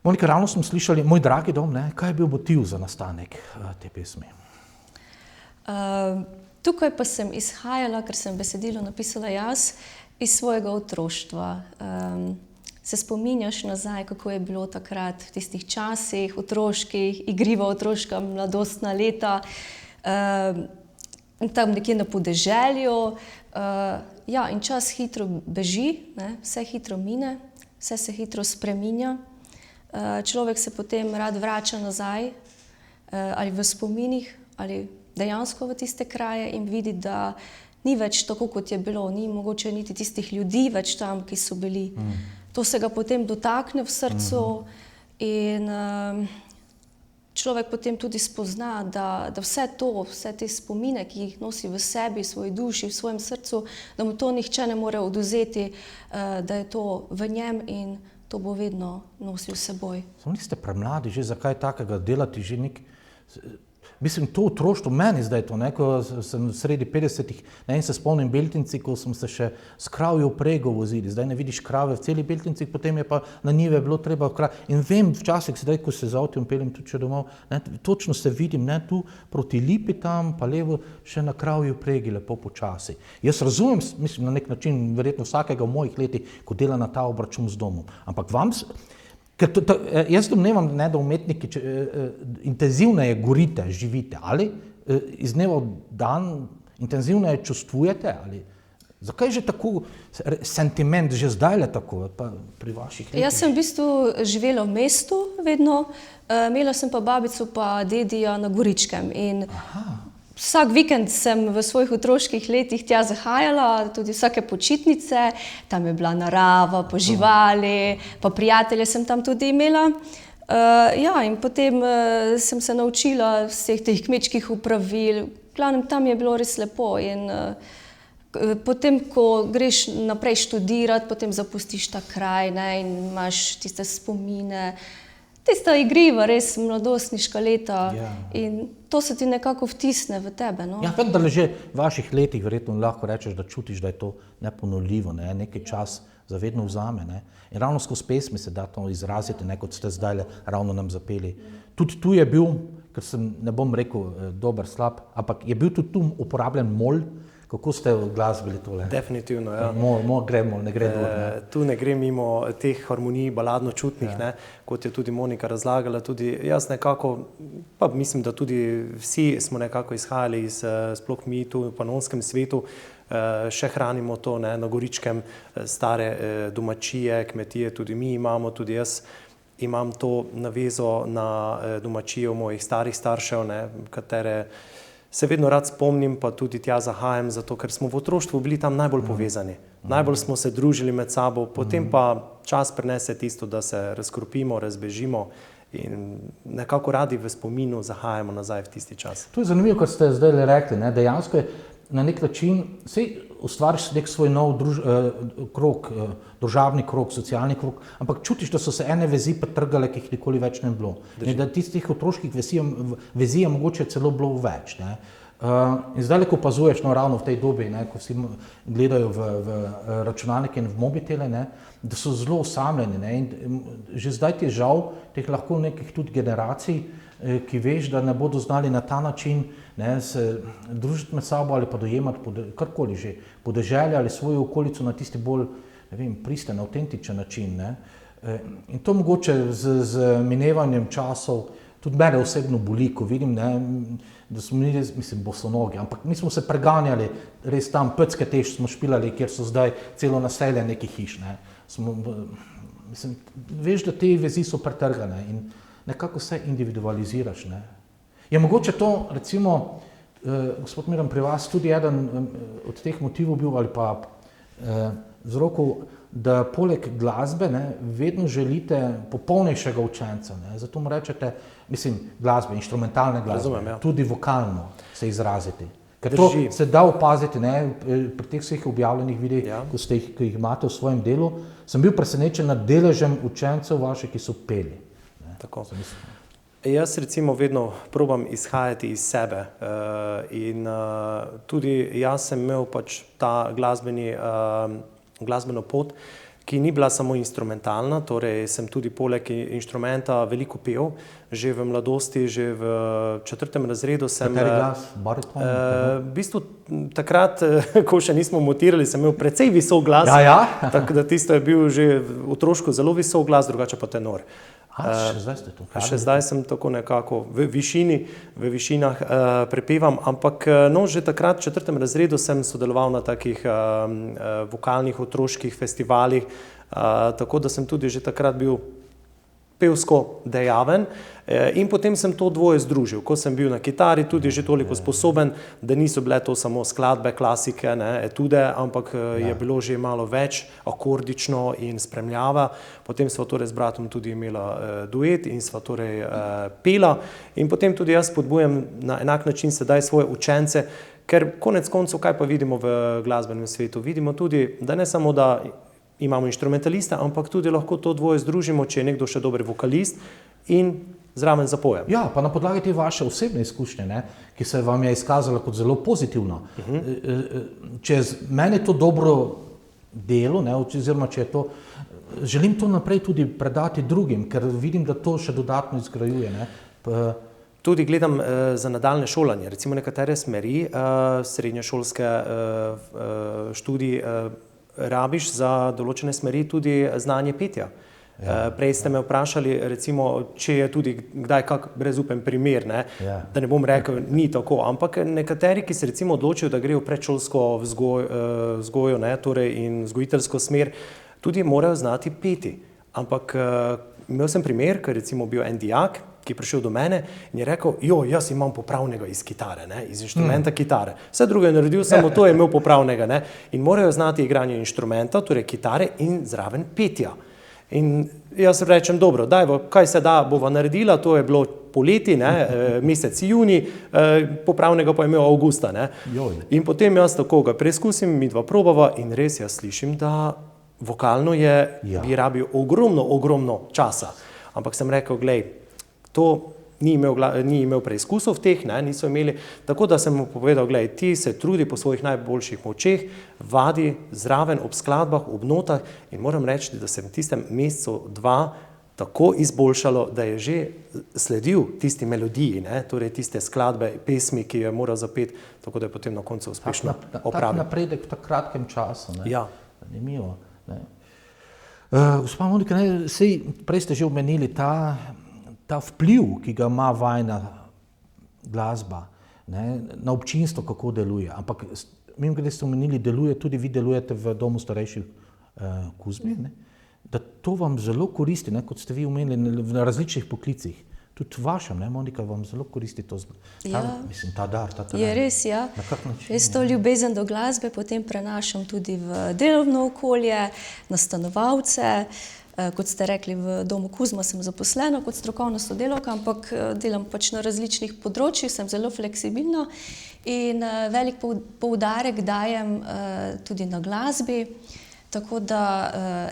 Monika, ravno smo slišali Moj dragi dom, ne? Kaj je bil motiv za nastanek te pesmi? Tukaj pa sem izhajala, ker sem besedilo napisala jaz, iz svojega otroštva. Se spominjaš nazaj, kako je bilo takrat v tistih časih, otroških, igriva otroška, mladostna leta, tam nekje na podeželju. Ja, in čas hitro beži, ne? Vse hitro mine, vse se hitro spreminja. Človek se potem rad vrača nazaj, ali v spominih, ali dejansko v tiste kraje in vidi, da ni več tako, kot je bilo, ni mogoče niti tistih ljudi več tam, ki so bili. To se ga potem dotakne v srcu in človek potem tudi spozna, da vse to, vse te spomine, ki jih nosi v sebi, v svoji duši, v svojem srcu, da mu to nihče ne more odvzeti, da je to v njem in to bo vedno nosil s seboj. Samo niste premladi že, zakaj takega delati že nek... Mislim, to otroštvo, meni zdaj to, ne, ko sem sredi 50-ih, ne, in se spomnim Beltinci, ko smo se še s kravjo vprego vozili. Zdaj ne vidiš krave v celi Beltinci, potem je pa na njive bilo treba In vem, včasih sedaj, ko se z avtom peljem tudi še domov, ne, točno se vidim, ne, tu proti Lipi tam, pa levo še na kravji vpregi, lepo počasi. Jaz razumem, mislim, na nek način, verjetno vsakega v mojih letih, ko dela na ta obračun z domom. Ampak vam... Ker jaz domnevam, ne, da umetniki intenzivneje gorite, živite, ali iz dneva v dan intenzivneje čustvujete, ali zakaj je že tako sentiment, že zdajle tako, pa pri vaših letih? Jaz sem v bistvu živela v mestu vedno, imela sem pa babico pa dedija na Goričkem in vsak vikend sem v svojih otroških letih tja zahajala, tudi vsake počitnice, tam je bila narava, pa živali, pa prijatelje sem tam tudi imela. Ja, in potem sem se naučila vseh teh kmečkih opravil, v glavnem tam je bilo res lepo in potem, ko greš naprej študirati, potem zapustiš ta kraj, ne, in imaš tiste spomine, tista igriva, res mladostniška leta in to se ti nekako vtisne v tebe. No? Ja, vendar že v vaših letih verjetno lahko rečeš, da čutiš, da je to neponovljivo, ne? Neki čas zavedno vzame. Ne? In ravno skozi pesmi se da to izraziti, ne, kot ste zdaj ravno nam zapeli. Tudi tu je bil, ker sem, ne bom rekel dober, slab, ampak je bil tudi tu uporabljen mol. Kako ste glasbili tole? Definitivno, ja. Gremo, ne gre dol. Ne? Tu ne gre mimo teh harmonij baladno-čutnih, ne, kot je tudi Monika razlagala, tudi jaz nekako, pa mislim, da tudi vsi smo nekako izhajali iz, sploh mi tu v panonskem svetu, še hranimo to, ne, na Goričkem, stare domačije, kmetije, tudi mi imamo, tudi jaz imam to navezo na domačijo mojih starih staršev, ne, katere se vedno rad spomnim, pa tudi tja zahajam, zato ker smo v otroštvu bili tam najbolj povezani. Najbolj smo se družili med sabo, potem pa čas prinese tisto, da se razkropimo, razbežimo in nekako radi v spominu zahajamo nazaj v tisti čas. To je zanimivo, kot ste zdaj rekli, ne? Dejansko je na nek način, ustvariš nek svoj nov krog, družabni krog, socialni krog, ampak čutiš, da so se ene vezi pretrgale, ki jih nikoli več ne bilo. In da tistih otroških vezi je mogoče celo bilo več. Ne? In zdaj, ko opazuješ, no, ravno v tej dobi, ne, ko vsi gledajo v računalnike in v mobitele, ne, da so zelo osamljeni. Ne? In že zdaj ti je žal teh lahko nekih tudi generacij, ki veš, da ne bodo znali na ta način, ne, se družiti med sabo ali pa dojemati karkoli že, podeželje ali svojo okolico na tisti bolj, ne vem, pristen, avtentičen način. Ne. In to mogoče z minevanjem časov tudi mene osebno boli, ko vidim, ne, da smo mi res, mislim, bosonogi, ampak mi smo se preganjali res tam, Pecke Teš smo špilali, kjer so zdaj celo naselje nekih hiš. Ne. Mislim, veš, da te vezi so pretrgane in nekako se individualiziraš. Ne. Je mogoče to, recimo, gospod Miran, pri vas tudi eden od teh motivov bil ali pa vzrokov, da poleg glasbe, ne, vedno želite popolnejšega učenca. Ne. Zato mu rečete, mislim, glasbe, inštrumentalne glasbe, Razumem, ja. tudi vokalno se izraziti. Ker to se da opaziti, ne, pri teh vseh objavljenih videih, Ja. ki jih imate v svojem delu, sem bil presenečen nad deležem učencev vaših, ki so peli. Ne. Tako. Jaz recimo vedno probam izhajati iz sebe in tudi jaz sem imel pač ta glasbeno pot, ki ni bila samo instrumentalna, torej sem tudi poleg inštrumenta veliko pel, že v mladosti, že v 4. razredu sem... Kateri glas? Bariton? V bistvu takrat, ko še nismo montirali, sem imel precej visok glas, tako da tisto je bil že otroško zelo visok glas, drugače pa tenor. Še zdaj ste to? Še zdaj sem tako nekako v višinah prepevam, ampak no, že takrat v 4. razredu sem sodeloval na takih vokalnih otroških festivalih, tako da sem tudi že takrat bil pevsko dejaven in potem sem to dvoje združil. Ko sem bil na kitari tudi že toliko sposoben, da niso bile to samo skladbe, klasike, ne, etude, ampak je bilo že malo več akordično in spremljava. Potem sva torej z bratom tudi imela duet in sva torej pela in potem tudi jaz spodbujam na enak način sedaj svoje učence, ker konec koncev, kaj pa vidimo v glasbenem svetu? Vidimo tudi, da ne samo, da imamo inštrumentaliste, ampak tudi lahko to dvoje združimo, če je nekdo še dober vokalist in zraven zapoje. Ja, pa na podlagi te vaše osebne izkušnje, ne, ki se vam je izkazala kot zelo pozitivna. Če meni to dobro delo, ne, oziroma če je to, želim to naprej tudi predati drugim, ker vidim, da to še dodatno izgrajuje. Ne. Tudi gledam za nadaljne šolanje, recimo nekatere smeri, srednješolske študije, rabiš za določene smeri tudi znanje petja. Prej ste me vprašali, recimo, če je tudi kdaj kak brezupen primer, ne? Da ne bom rekel, ni tako, ampak nekateri, ki se recimo odločijo, da grejo v predšolsko vzgojo, ne, torej in vzgojiteljsko smer, tudi morajo znati peti. Ampak imel sem primer, ker recimo bil en dijak, ki je prišel do mene in je rekel, jaz imam popravnega iz kitare, ne, iz inštrumenta kitare. Vse drugo je naredil, samo to je imel popravnega, ne, in morajo znati igranje inštrumenta, torej kitare in zraven petja. In jaz rečem, dobro, kaj se da bova naredila, to je bilo poleti, ne, mesec juni, popravnega pa je imel avgusta, ne. In potem jaz tako ga preizkusim, mi dva probava in res jaz slišim, da vokalno bi rabil ogromno časa. Ampak sem rekel, glej, to ni imel preizkusov teh, ne, niso imeli, tako da sem mu povedal, gledaj, ti se trudi po svojih najboljših močeh, vadi zraven ob skladbah, ob notah in moram reči, da sem v tistem mesecu 2 tako izboljšalo, da je že sledil tisti melodiji, ne, torej tiste skladbe, pesmi, ki jo je moral zapeti, tako da je potem na koncu uspešno opravil. Tak napredek v tak kratkem času, ne? Ja. Zanimivo, ne? Gospa Monika, prej ste že omenili ta vpliv, ki ga ima vajna glasba, ne, na občinstvo, kako deluje. Ampak, mimogrede ste omenili, vi delujete v domu starejših Kuzmi, ne, da to vam zelo koristi, ne, kot ste vi omenili, v različnih poklicih. Tudi vašem, ne, Monika, vam zelo koristi to, ta dar, ta talent. Je res, ja. Na kak način? Jaz to ljubezen do glasbe potem prenašam tudi v delovno okolje, na stanovalce. Kot ste rekli, v domu Kuzma sem zaposlena kot strokovna sodelavka, ampak delam pač na različnih področjih, sem zelo fleksibilna in velik poudarek dajem tudi na glasbi. Tako da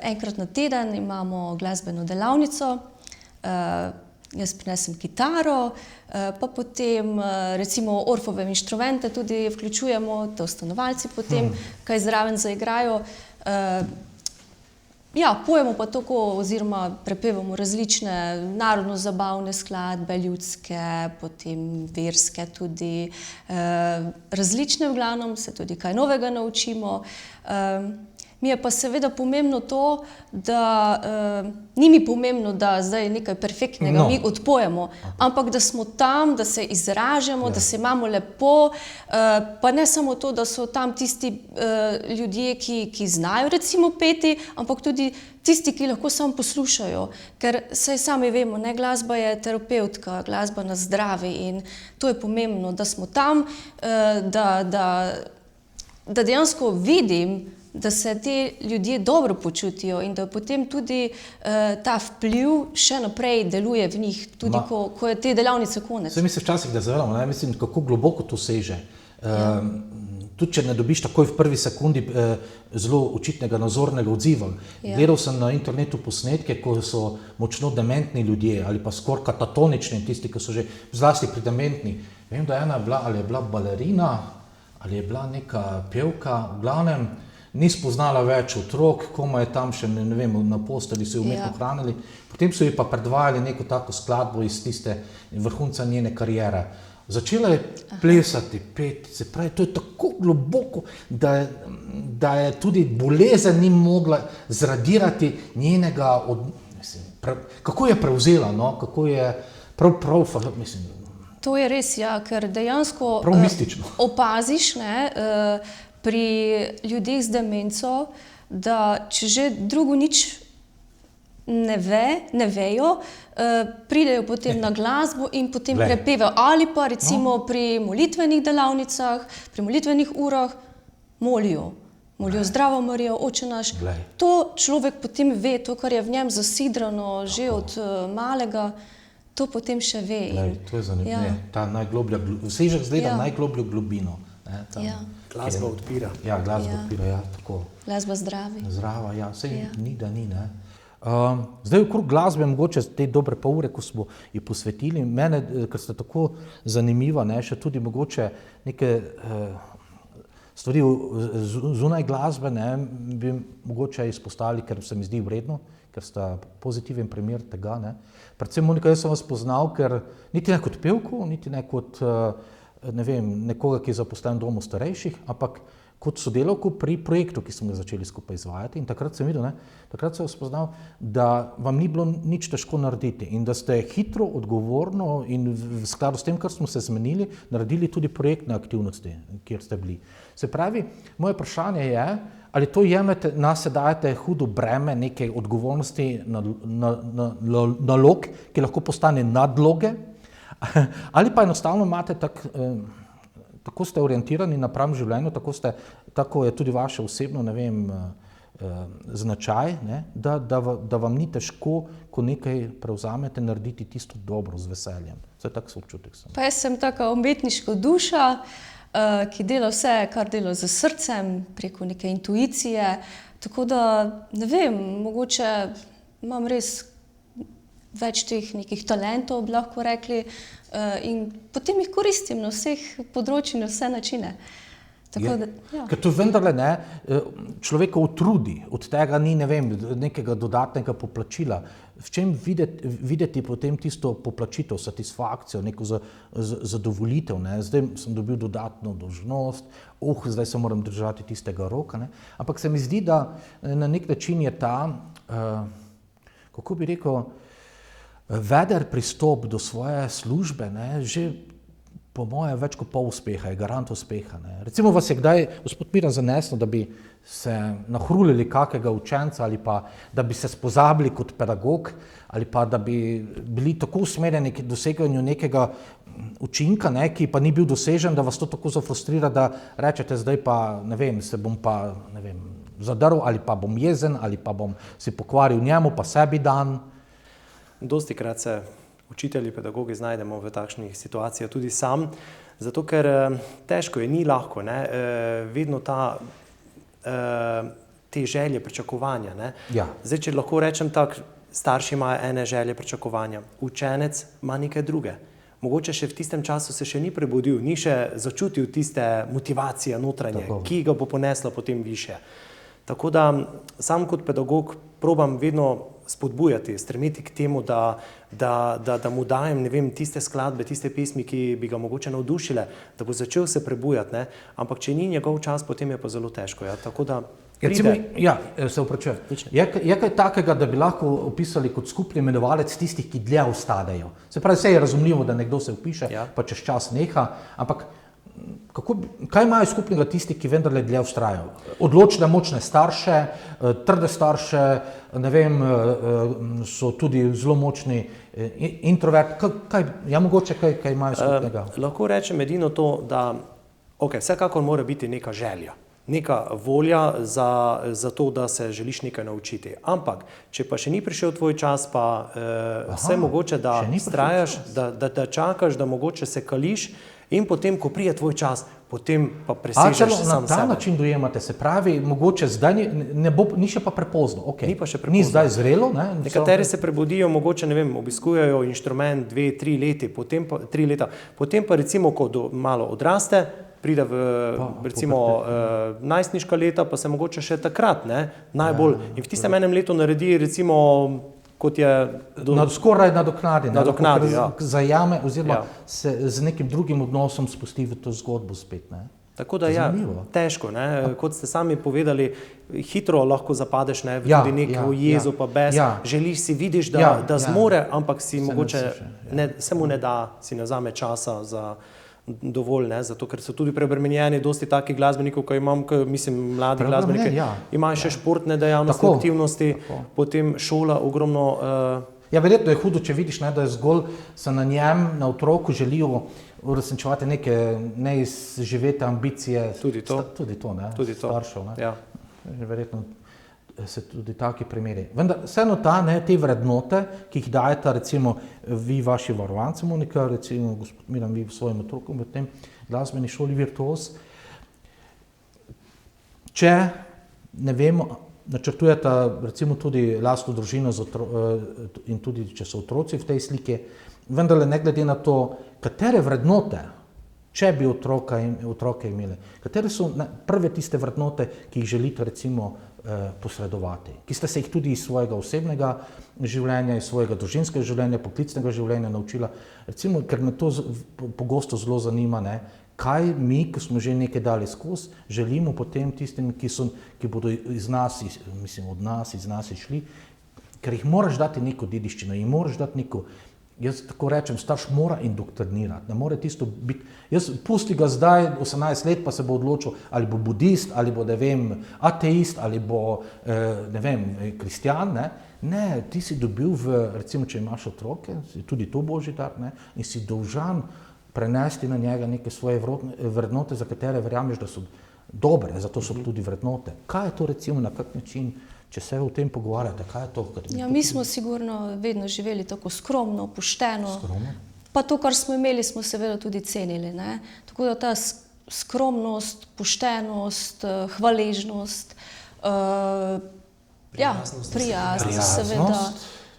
enkrat na teden imamo glasbeno delavnico, jaz prinesem kitaro, pa potem recimo Orffove inštrumente tudi vključujemo, to stanovalci potem kaj zraven zaigrajo. Ja, pojemo pa tako oziroma prepevamo različne narodno-zabavne skladbe, ljudske, potem verske tudi, različne v glavnem, se tudi kaj novega naučimo. Mi je pa seveda pomembno to, da ni mi pomembno, da zdaj nekaj perfektnega mi odpojemo, ampak da smo tam, da se izražamo, da se imamo lepo, pa ne samo to, da so tam tisti ljudje, ki znajo recimo peti, ampak tudi tisti, ki lahko samo poslušajo, ker saj sami vemo, ne, glasba je terapevtka, glasba nas zdravi in to je pomembno, da smo tam, da dejansko vidim, da se te ljudje dobro počutijo in da potem tudi ta vpliv še naprej deluje v njih, tudi ko je te delavnice konec. Saj mi se včasih ne zavedamo, ne, mislim, kako globoko to seže. Tudi če ne dobiš takoj v prvi sekundi zelo očitnega nazornega odziva. Gledal sem na internetu posnetke, ko so močno dementni ljudje ali pa skoraj katatonični, tisti, ki so že zlasti pridementni. Vem, da ena je bila, ali je bila balerina, ali je bila neka pevka, v glavnem, ni spoznala več otrok, komaj je tam še, ne vem, na posteli so jo umetno hranili. Potem so ji pa predvajali neko tako skladbo iz tiste vrhunca njene kariere. Začela je plesati, peti, se pravi, to je tako globoko, da je tudi bolezen ni mogla zradirati njenega, kako je prevzela, no, kako je prav, mislim. To je res, ja, ker dejansko opaziš, ne, pri ljudeh z demenco, da če že drugo nič ne vejo, pridejo potem na glasbo in potem prepevajo. Ali pa recimo pri molitvenih delavnicah, pri molitvenih urah molijo. Molijo Zdravo Marijo, Oče naš. To človek potem ve, to, kar je v njem zasidrano že od malega, to potem še ve. To je zanimivo. Ta najgloblja, vsežek zdaj da najglobljo globino. Glasba odpira. Ja, glasba odpira, ja, tako. Glasba zdravi. Zdrava, ja, sej ni, da ni, ne. Zdaj okrog glasbe, mogoče te dobre pol ure, ko smo ji posvetili, mene, ker ste tako zanimiva, ne, še tudi mogoče neke stvari zunaj glasbe, ne, bi mogoče izpostavili, ker se mi zdi vredno, ker sta pozitiven primer tega, ne. Predvsem, Monika, jaz sem vas poznal, ker niti ne kot pevko, niti ne kot ne vem, nekoga, ki je zaposlen v domu starejših, ampak kot sodelavko pri projektu, ki smo ga začeli skupaj izvajati. In takrat sem videl, ne, takrat sem spoznal, da vam ni bilo nič težko narediti in da ste hitro, odgovorno in v skladu s tem, kar smo se zmenili, naredili tudi projektne aktivnosti, kjer ste bili. Se pravi, moje vprašanje je, ali to jemljete, nase dajete hudo breme neke odgovornosti, nalog, ki lahko postane nadloge, ali pa enostavno imate tako ste orientirani napram življenju, tako je tudi vaše osebno, ne vem, značaj, ne, da vam ni težko, ko nekaj prevzamete, narediti tisto dobro z veseljem. Vse tak so občutek sem. Pa jaz sem taka umetniška duša, ki dela vse, kar dela z srcem, preko neke intuicije, tako da, ne vem, mogoče imam res več teh nekih talentov, bi lahko rekli, in potem jih koristim na vseh področjih, na vse načine. Tako da, ja. Ker to vendarle ne, človeka utrudi, od tega ni, ne vem, nekega dodatnega poplačila. V čem videti potem tisto poplačitev, satisfakcijo, neko zadovoljitev, ne? Zdaj sem dobil dodatno dolžnost, zdaj se moram držati tistega roka, ne? Ampak se mi zdi, da na nek način je ta, kako bi rekel, veder pristop do svoje službe, ne, že po moje več kot pol uspeha, je garant uspeha. Ne. Recimo vas je kdaj, gospod Miran, zaneslo, da bi se nahrulili kakega učenca ali pa da bi se spozabili kot pedagog ali pa da bi bili tako usmerjeni k doseganju nekega učinka, ne, ki pa ni bil dosežen, da vas to tako zafrustrira, da rečete zdaj pa, ne vem, se bom pa, ne vem, zadrl ali pa bom jezen ali pa bom si pokvaril njemu pa sebi dan. Dostikrat se učitelji, pedagogi znajdemo v takšnih situacijah tudi sam, zato ker težko je, ni lahko, ne, vedno te želje, pričakovanja, ne. Ja. Zdaj, če lahko rečem tako, starši imajo ene želje, pričakovanja, učenec ima neke druge. Mogoče še v tistem času se še ni prebudil, ni še začutil tiste motivacije notranje, ki ga bo ponesla potem više. Tako da sam kot pedagog probam vedno spodbujati, stremeti k temu, da mu dajem, ne vem, tiste skladbe, tiste pesmi, ki bi ga mogoče navdušile, da bo začel se prebujati, ne? Ampak če ni njegov čas, potem je pa zelo težko. Ja? Tako da pride. Se opravičujem. Je kaj takega, da bi lahko opisali kot skupni imenovalec tistih, ki dlje ostanejo? Se pravi, vse je razumljivo, da nekdo se vpiše, pa čez čas neha, ampak kaj imajo skupnega tisti, ki vendarle dlje vztrajajo? Odločne, močne starše, trde starše, ne vem, so tudi zelo močni introvert. Mogoče kaj imajo skupnega? Lahko rečem edino to, da vsekakor mora biti neka želja, neka volja za to, da se želiš nekaj naučiti. Ampak, če pa še ni prišel tvoj čas, pa vse mogoče, da vztrajaš, da čakaš, da mogoče se kališ, in potem, ko prije tvoj čas, potem pa presežeš sam sebe. Na ta način dojemate, se pravi, mogoče zdaj ni še pa prepozno. Ni pa še prepozno. Ni zdaj zrelo, ne? Nekateri se prebudijo, mogoče, ne vem, obiskujejo inštrument 2-3 leta, potem pa recimo, ko malo odraste, pride v recimo najstniška leta, pa se mogoče še takrat, ne, najbolj. In v tistem enem letu naredi recimo kot je skoraj nadoknadi, zajame oziroma se z nekim drugim odnosom spusti v to zgodbo spet. Ne? Tako da težko, ne? Kot ste sami povedali, hitro lahko zapadeš, ne, v tudi neko jezo pa bes, želiš si, vidiš, da zmore, ampak si mogoče se mu ne da, si ne vzame časa za dovolj, ne, zato ker so tudi preobremenjeni dosti takih glasbenikov, ko imam, mislim, mladi glasbeniki, imajo še športne dejavnosti, aktivnosti, potem šola ogromno. Verjetno je hudo, če vidiš, ne, da je zgolj se na njem, na otroku želijo uresničevati neke neizživete ambicije. Tudi to, ne, staršev, ne. Ja. Verjetno se tudi taki primeri. Vendar vseeno te vrednote, ki jih dajete, recimo vi vaši varovanci Monika, recimo gospod Miran, vi svojim otrokom v tem glasbeni šoli Virtuos. Če, ne vem, načrtujete recimo tudi lastno družino in tudi, če so otroci v tej sliki, vendarle ne glede na to, katere vrednote, če bi otroke imeli, katere so prve tiste vrednote, ki jih želite recimo posredovati, ki ste se jih tudi iz svojega osebnega življenja, iz svojega družinskega življenja, poklicnega življenja naučila, recimo, ker me to pogosto zelo zanima, ne, kaj mi, ko smo že nekaj dali skozi, želimo potem tistim, ki bodo iz nas išli, ker jih moraš dati neko dediščino, jih moraš dati neko, jaz tako rečem, starš mora indoktrinirati, ne more tisto biti, pusti ga zdaj 18 let, pa se bo odločil, ali bo budist, ali bo, ne vem, ateist, ali bo, ne vem, kristjan, ne. Ne, ti si dobil recimo, če imaš otroke, tudi to božji dar, ne, in si dolžan prenesti na njega neke svoje vrednote, za katere verjameš, da so dobre, zato so tudi vrednote. Kaj je to recimo, na kak način, če se o tem pogovarjate, kaj je to? Mi smo sigurno vedno živeli tako skromno, pošteno, pa to, kar smo imeli, smo seveda tudi cenili, ne? Tako da ta skromnost, poštenost, hvaležnost, prijaznost, seveda.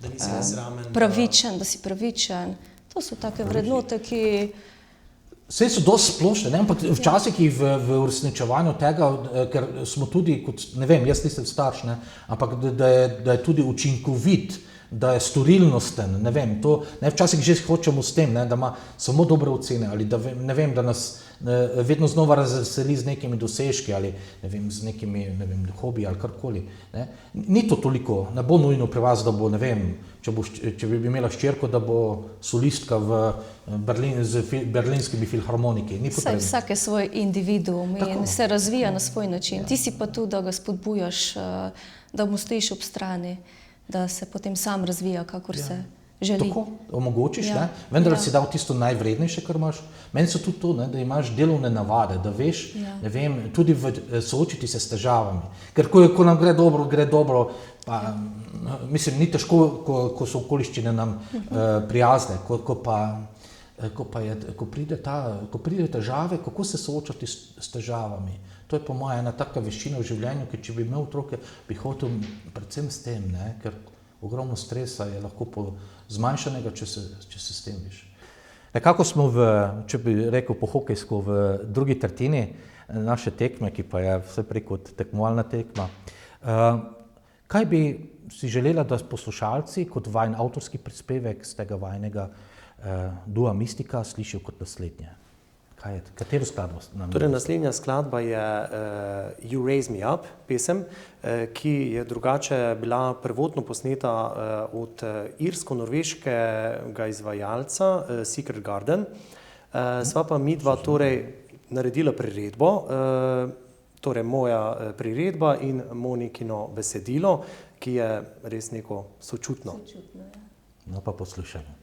Da nisi nesramen. Pravičen, da si pravičen. To so take vrednote, ki... Vse so dosti splošne, ne? Ampak včasih jih v uresničevanju tega, ker smo tudi, kot, ne vem, jaz nisem starš, ne? Ampak da je tudi učinkovit, da je storilnosten, ne vem, to, ne, včasih že hočemo s tem, ne, da ima samo dobre ocene ali da, ne vem, da nas vedno znova razveseli z nekimi dosežki ali ne vem, z nekimi, ne vem, hobiji ali karkoli. Ne. Ni to toliko, ne bo nujno pri vas, da bo, ne vem, če bi imela hčerko, da bo solistka z berlinskimi filharmoniki. Ni potrebno. Vsak je svoj individuum in se razvija na svoj način. Ti si pa tu, da ga spodbujaš, da mu stojiš ob strani, da se potem sam razvija, kakor se želi. Tako omogočiš, ne? Vendar si dal tisto najvrednejše, kar imaš. Meni so tudi to, ne, da imaš delovne navade, da veš, ne vem, tudi soočiti se s težavami. Ker ko nam gre dobro, pa mislim, ni težko, ko so okoliščine nam prijazne, ko pride težave, kako se soočati s težavami. To je po moje ena taka veščina v življenju, ker če bi imel otroke, bi hotel predvsem s tem, ne? Ker ogromno stresa je lahko zmanjšanega, če se s tem viš. Nekako smo če bi rekel po hokejsko, v drugi tretjini naše tekme, ki pa je vse prej kot tekmovalna tekma. Kaj bi si želela, da poslušalci kot vajen avtorski prispevek z tega vajenega dua Mistika slišijo kot naslednje? Katero skladbo nam? Torej, naslednja skladba je You Raise Me Up, pesem, ki je drugače bila prvotno posneta od irsko-norveškega izvajalca Secret Garden. Sva pa midva torej naredila priredbo, torej moja priredba in Monikino besedilo, ki je res neko sočutno. No pa poslušajmo.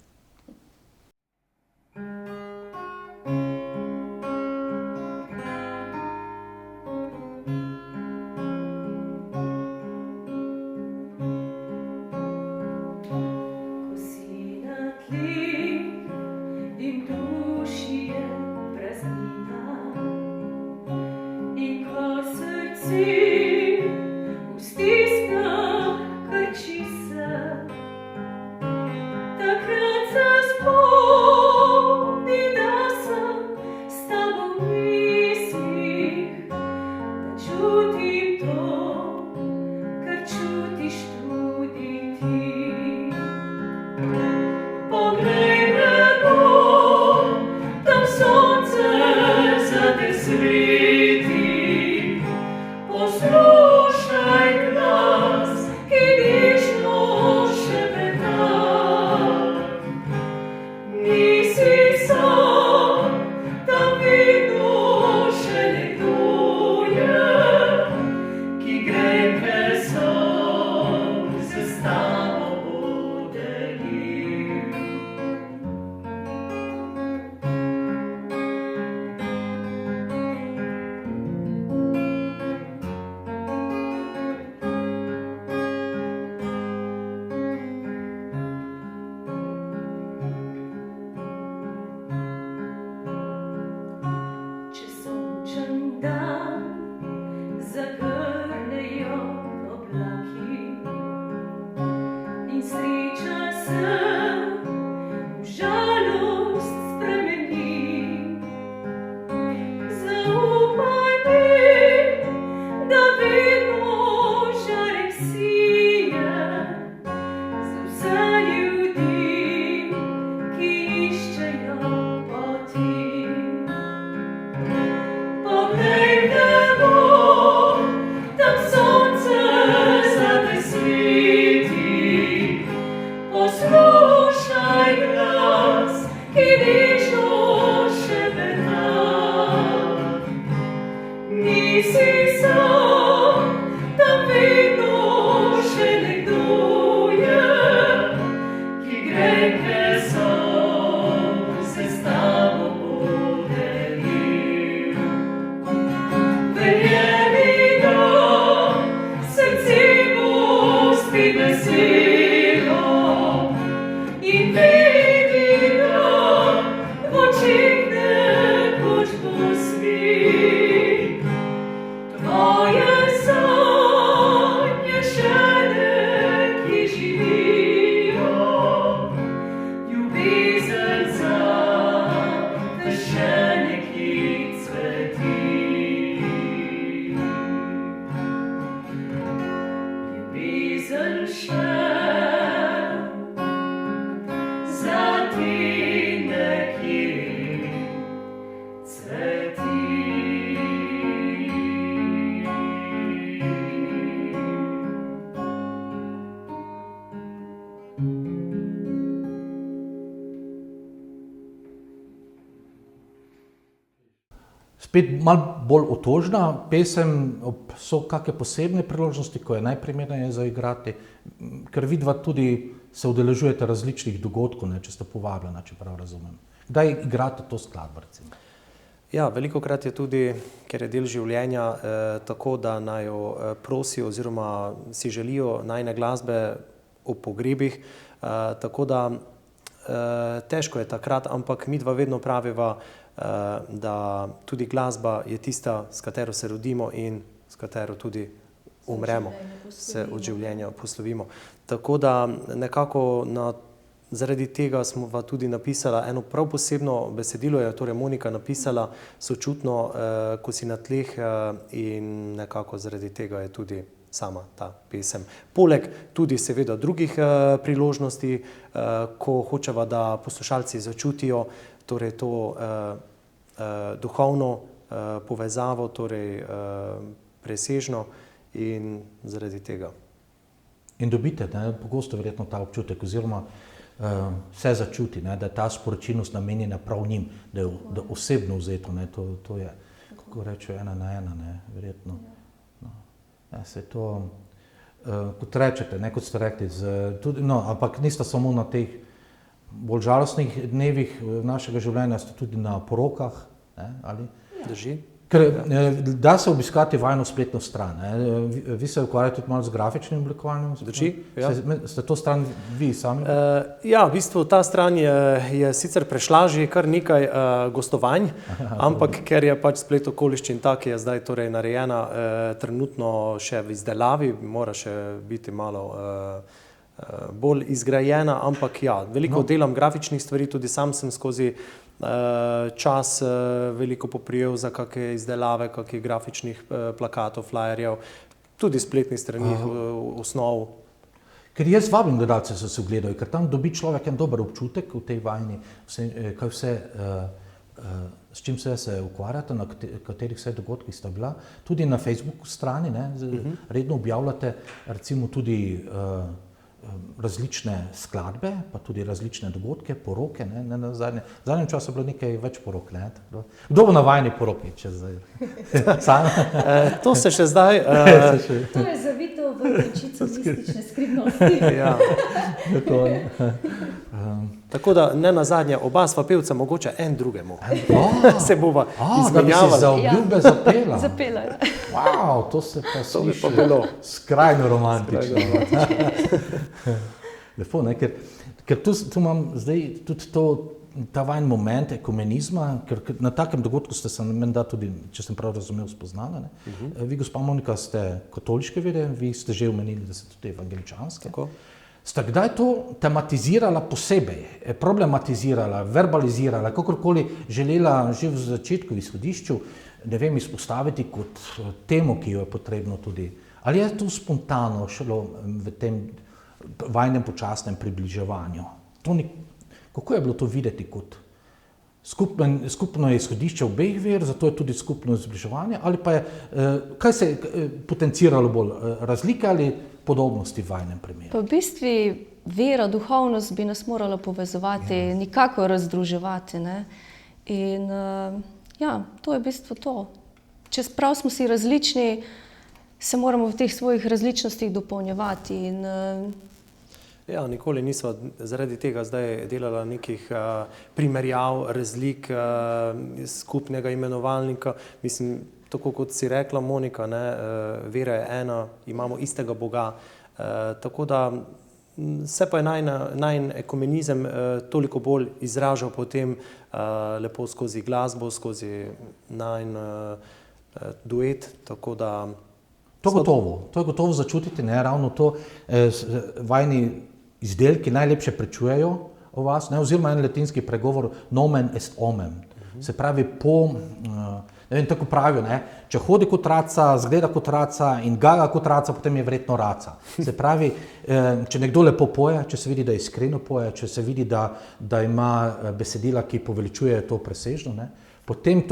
Tvoje sanje šele, ki živijo Spet malo bolj otožna pesem, so kakšne posebne priložnosti, ko je najprimerneje zaigrati, ker vidva tudi se udeležujete različnih dogodkov, ne, če ste povabljena, če prav razumem. Kdaj igrate to skladbo, recimo? Ja, velikokrat je tudi, ker je del življenja, tako, da naj jo prosijo oziroma si želijo najine glasbe ob pogrebih, tako da težko je takrat, ampak midva vedno praviva, da tudi glasba je tista, s katero se rodimo in s katero tudi umremo, se od življenja poslovimo. Tako da nekako zaradi tega smo tudi napisala eno prav posebno besedilo, je torej Monika napisala sočutno, ko si na tleh, in nekako zaradi tega je tudi sama ta pesem. Poleg tudi seveda drugih priložnosti, ko hočeva, da poslušalci začutijo torej to duhovno povezavo, torej presežno, in zaradi tega. In dobite, ne, pogosto verjetno ta občutek, oziroma se začuti, ne, da je ta sporočilnost namenjena prav njim, da je osebno vzeto, ne, to je, kako rečejo, 1 na 1, ne, verjetno. No, ja, se to, kot rečete, ne, kot ste rekli, tudi, no, ampak niste samo na teh bolj žalostnih dnevih našega življenja, ste tudi na porokah, ne, ali? Drži. Ker da se obiskati vajno spletno stran, ne? Vi se ukvarjate tudi malo z grafičnim oblikovanjem? Drži, ja. Ste to stran vi sami? Ja, v bistvu ta stran je sicer prešla že kar nekaj gostovanj, ampak ker je pač splet okoliščin tak, je zdaj torej narejena, trenutno še v izdelavi, mora še biti malo bolj izgrajena, ampak ja, veliko delam grafičnih stvari, tudi sam sem skozi čas veliko poprijel za kakšne izdelave, kakšnih grafičnih plakatov, flyerjev, tudi spletnih strani osnov. Ker jaz vabim gledalce, da se ogledajo, ker tam dobi človek en dober občutek v tej vajni, kaj vse, s čim se ukvarjate, na katerih vse dogodkih sta bila. Tudi na Facebook strani, ne, redno objavljate recimo tudi različne skladbe, pa tudi različne dogodke, poroke, ne, v zadnjem času je bilo nekaj več porok, ne, tako. Kdo bo na vajni poroki, če zdaj? To se še zdaj... To je zavito v končico mistične skrivnosti. Ja. Tako da, ne nazadnje, oba sva pevca mogoče en drugemu. Se bova izmenjavali. Da bi si za obljube zapela. Zapela, ja. Wow, to se pa sliši skrajno romantično. Lepo, ne, ker tu imam zdaj tudi ta vajn moment ekumenizma, ker na takem dogodku ste se menda tudi, če sem prav razumel, spoznala, ne. Vi, gospa Monika, ste katoliške vere, vi ste že omenili, da ste tudi evangeličanske. Tako. Ste kdaj to tematizirala posebej, problematizirala, verbalizirala, kakorkoli želela že v začetku, v izhodišču, ne vem, izpostaviti kot temo, ki jo je potrebno tudi? Ali je to spontano šlo v tem vajnem počasnem približevanju? Kako je bilo to videti kot skupno izhodišče obeh ver, zato je tudi skupno zbliževanje, ali pa je, kaj se je potenciralo bolj, razlike ali podobnosti v vajnem primeru? Pa v bistvu vera, duhovnost bi nas morala povezovati, nikako razdruževati, ne. In ja, to je v bistvu to. Čeprav smo si različni, se moramo v teh svojih različnostih dopolnjevati in ja, nikoli nisva zaradi tega zdaj delala nekih primerjav, razlik, skupnega imenovalnika. Mislim, tako kot si rekla, Monika, ne, vera je ena, imamo istega Boga, tako da se pa je najin ekumenizem toliko bolj izražal potem lepo skozi glasbo, skozi najin duet, tako da... To je gotovo začutiti, ne, ravno to vajni izdelki najlepše pričujejo o vas, ne, oziroma en latinski pregovor nomen est omen. Se pravi, Ne vem, tako pravijo, ne? Če hodi kot raca, zgleda kot raca in gaga kot raca, potem je verjetno raca. Se pravi, če nekdo lepo poje, če se vidi, da iskreno poje, če se vidi, da ima besedila, ki poveličujejo to presežno, ne? Potem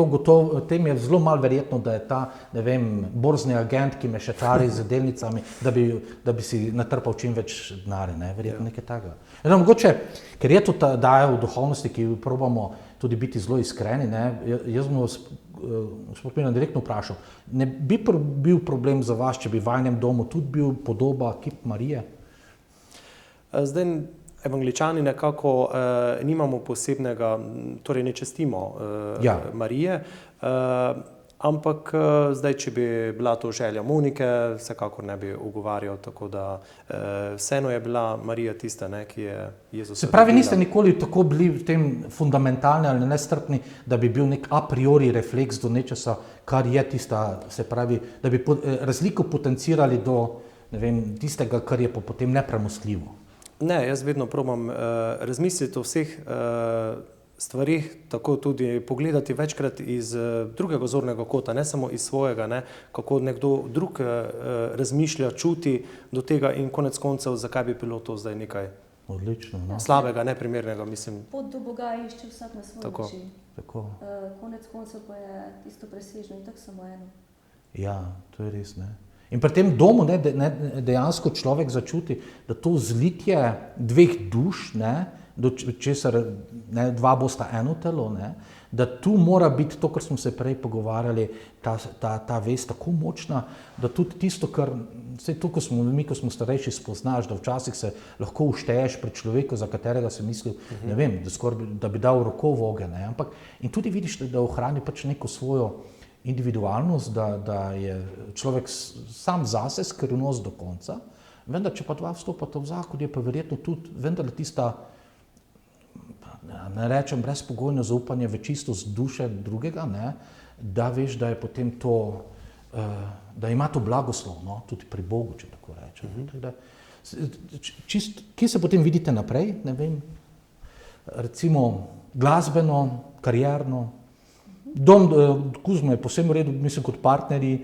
tem je zelo malo verjetno, da je ta, ne vem, borzni agent, ki mešetari z delnicami, da bi si natrpal čim več denarja, ne? Verjetno nekaj takega. Mogoče, ker je to ta daja v duhovnosti, ki probamo tudi biti zelo iskreni, ne? Jaz bom gospod Milan direktno vprašal, ne bi bil problem za vas, če bi v vajnem domu tudi bil podoba kip Marije? Zdaj, Evangeličani nekako nimamo posebnega, torej ne častimo Marije, ampak zdaj, če bi bila to želja Monike, vsekakor ne bi ugovarjal, tako da vseeno je bila Marija tista, ne, ki je Jezusa. Se pravi, niste nikoli tako bili v tem fundamentalni ali nestrpni, da bi bil nek a priori refleks do nečesa, kar je tista, se pravi, da bi razliko potencirali do, ne vem, tistega, kar je potem nepremostljivo. Ne, jaz vedno probam razmisliti o vseh stvarih, tako tudi pogledati večkrat iz drugega zornega kota, ne samo iz svojega, ne, kako nekdo drug razmišlja, čuti do tega in konec koncev, zakaj bi bilo to zdaj nekaj slabega, neprimernega, mislim. Pot do Boga išče vsak na svoj način. Tako. Konec koncev pa je tisto presežno in tako samo eno. Ja, to je res, ne. In pri tem domu dejansko človek začuti, da to zlitje dveh duš, do česar dva bosta eno telo, da tu mora biti to, kar smo se prej pogovarjali, ta vest tako močna, da tudi tisto, kar vse to, ko smo starejši, spoznaš, da včasih se lahko ušteješ pri človeku, za katerega si mislil, ne vem, da bi dal roko v ogenj, ampak in tudi vidiš, da ohrani pač neko svojo individualnost, da je človek sam zase skrivnost do konca, vendar če pa dva vstopata v zakon, je pa verjetno tudi vendar tista, ne rečem brezpogojno zaupanje v čistost duše drugega, da veš, da je potem to, da ima to blagoslov, tudi pri Bogu, če tako rečem. Kje se potem vidite naprej, ne vem, recimo glasbeno, karierno? Dom Kuzmo je posebno v redu, mislim, kot partnerji,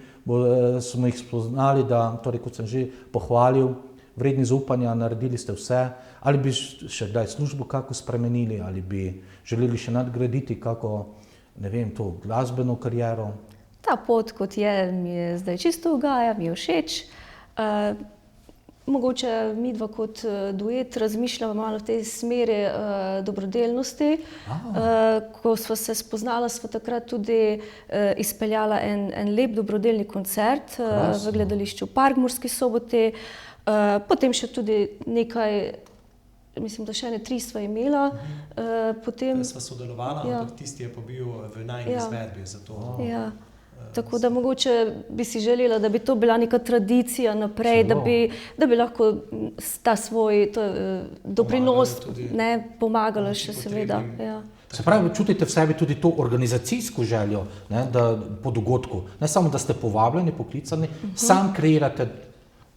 smo jih spoznali, da, torej, kot sem že pohvalil, vredni zaupanja, naredili ste vse, ali bi še kdaj službo kako spremenili, ali bi želeli še nadgraditi kako, ne vem, to glasbeno kariero? Ta pot, kot je, mi je zdaj čisto ugaja, mi je všeč. Mogoče midva kot duet razmišljava malo v tej smeri dobrodelnosti. Ko sva se spoznala, sva takrat tudi izpeljala en lep dobrodelni koncert v gledališču Park v Murski Soboti. Potem še tudi nekaj, mislim, da še ne 3 sva imela. Sva sodelovala, ampak tisti je pa bil v najni izvedbi za to. Tako da mogoče bi si želela, da bi to bila neka tradicija naprej, da bi lahko ta svoj doprinos pomagala še seveda. Se pravi, čutite v sebi tudi to organizacijsko željo, po dogodku, ne samo, da ste povabljeni, poklicani, sam kreirate,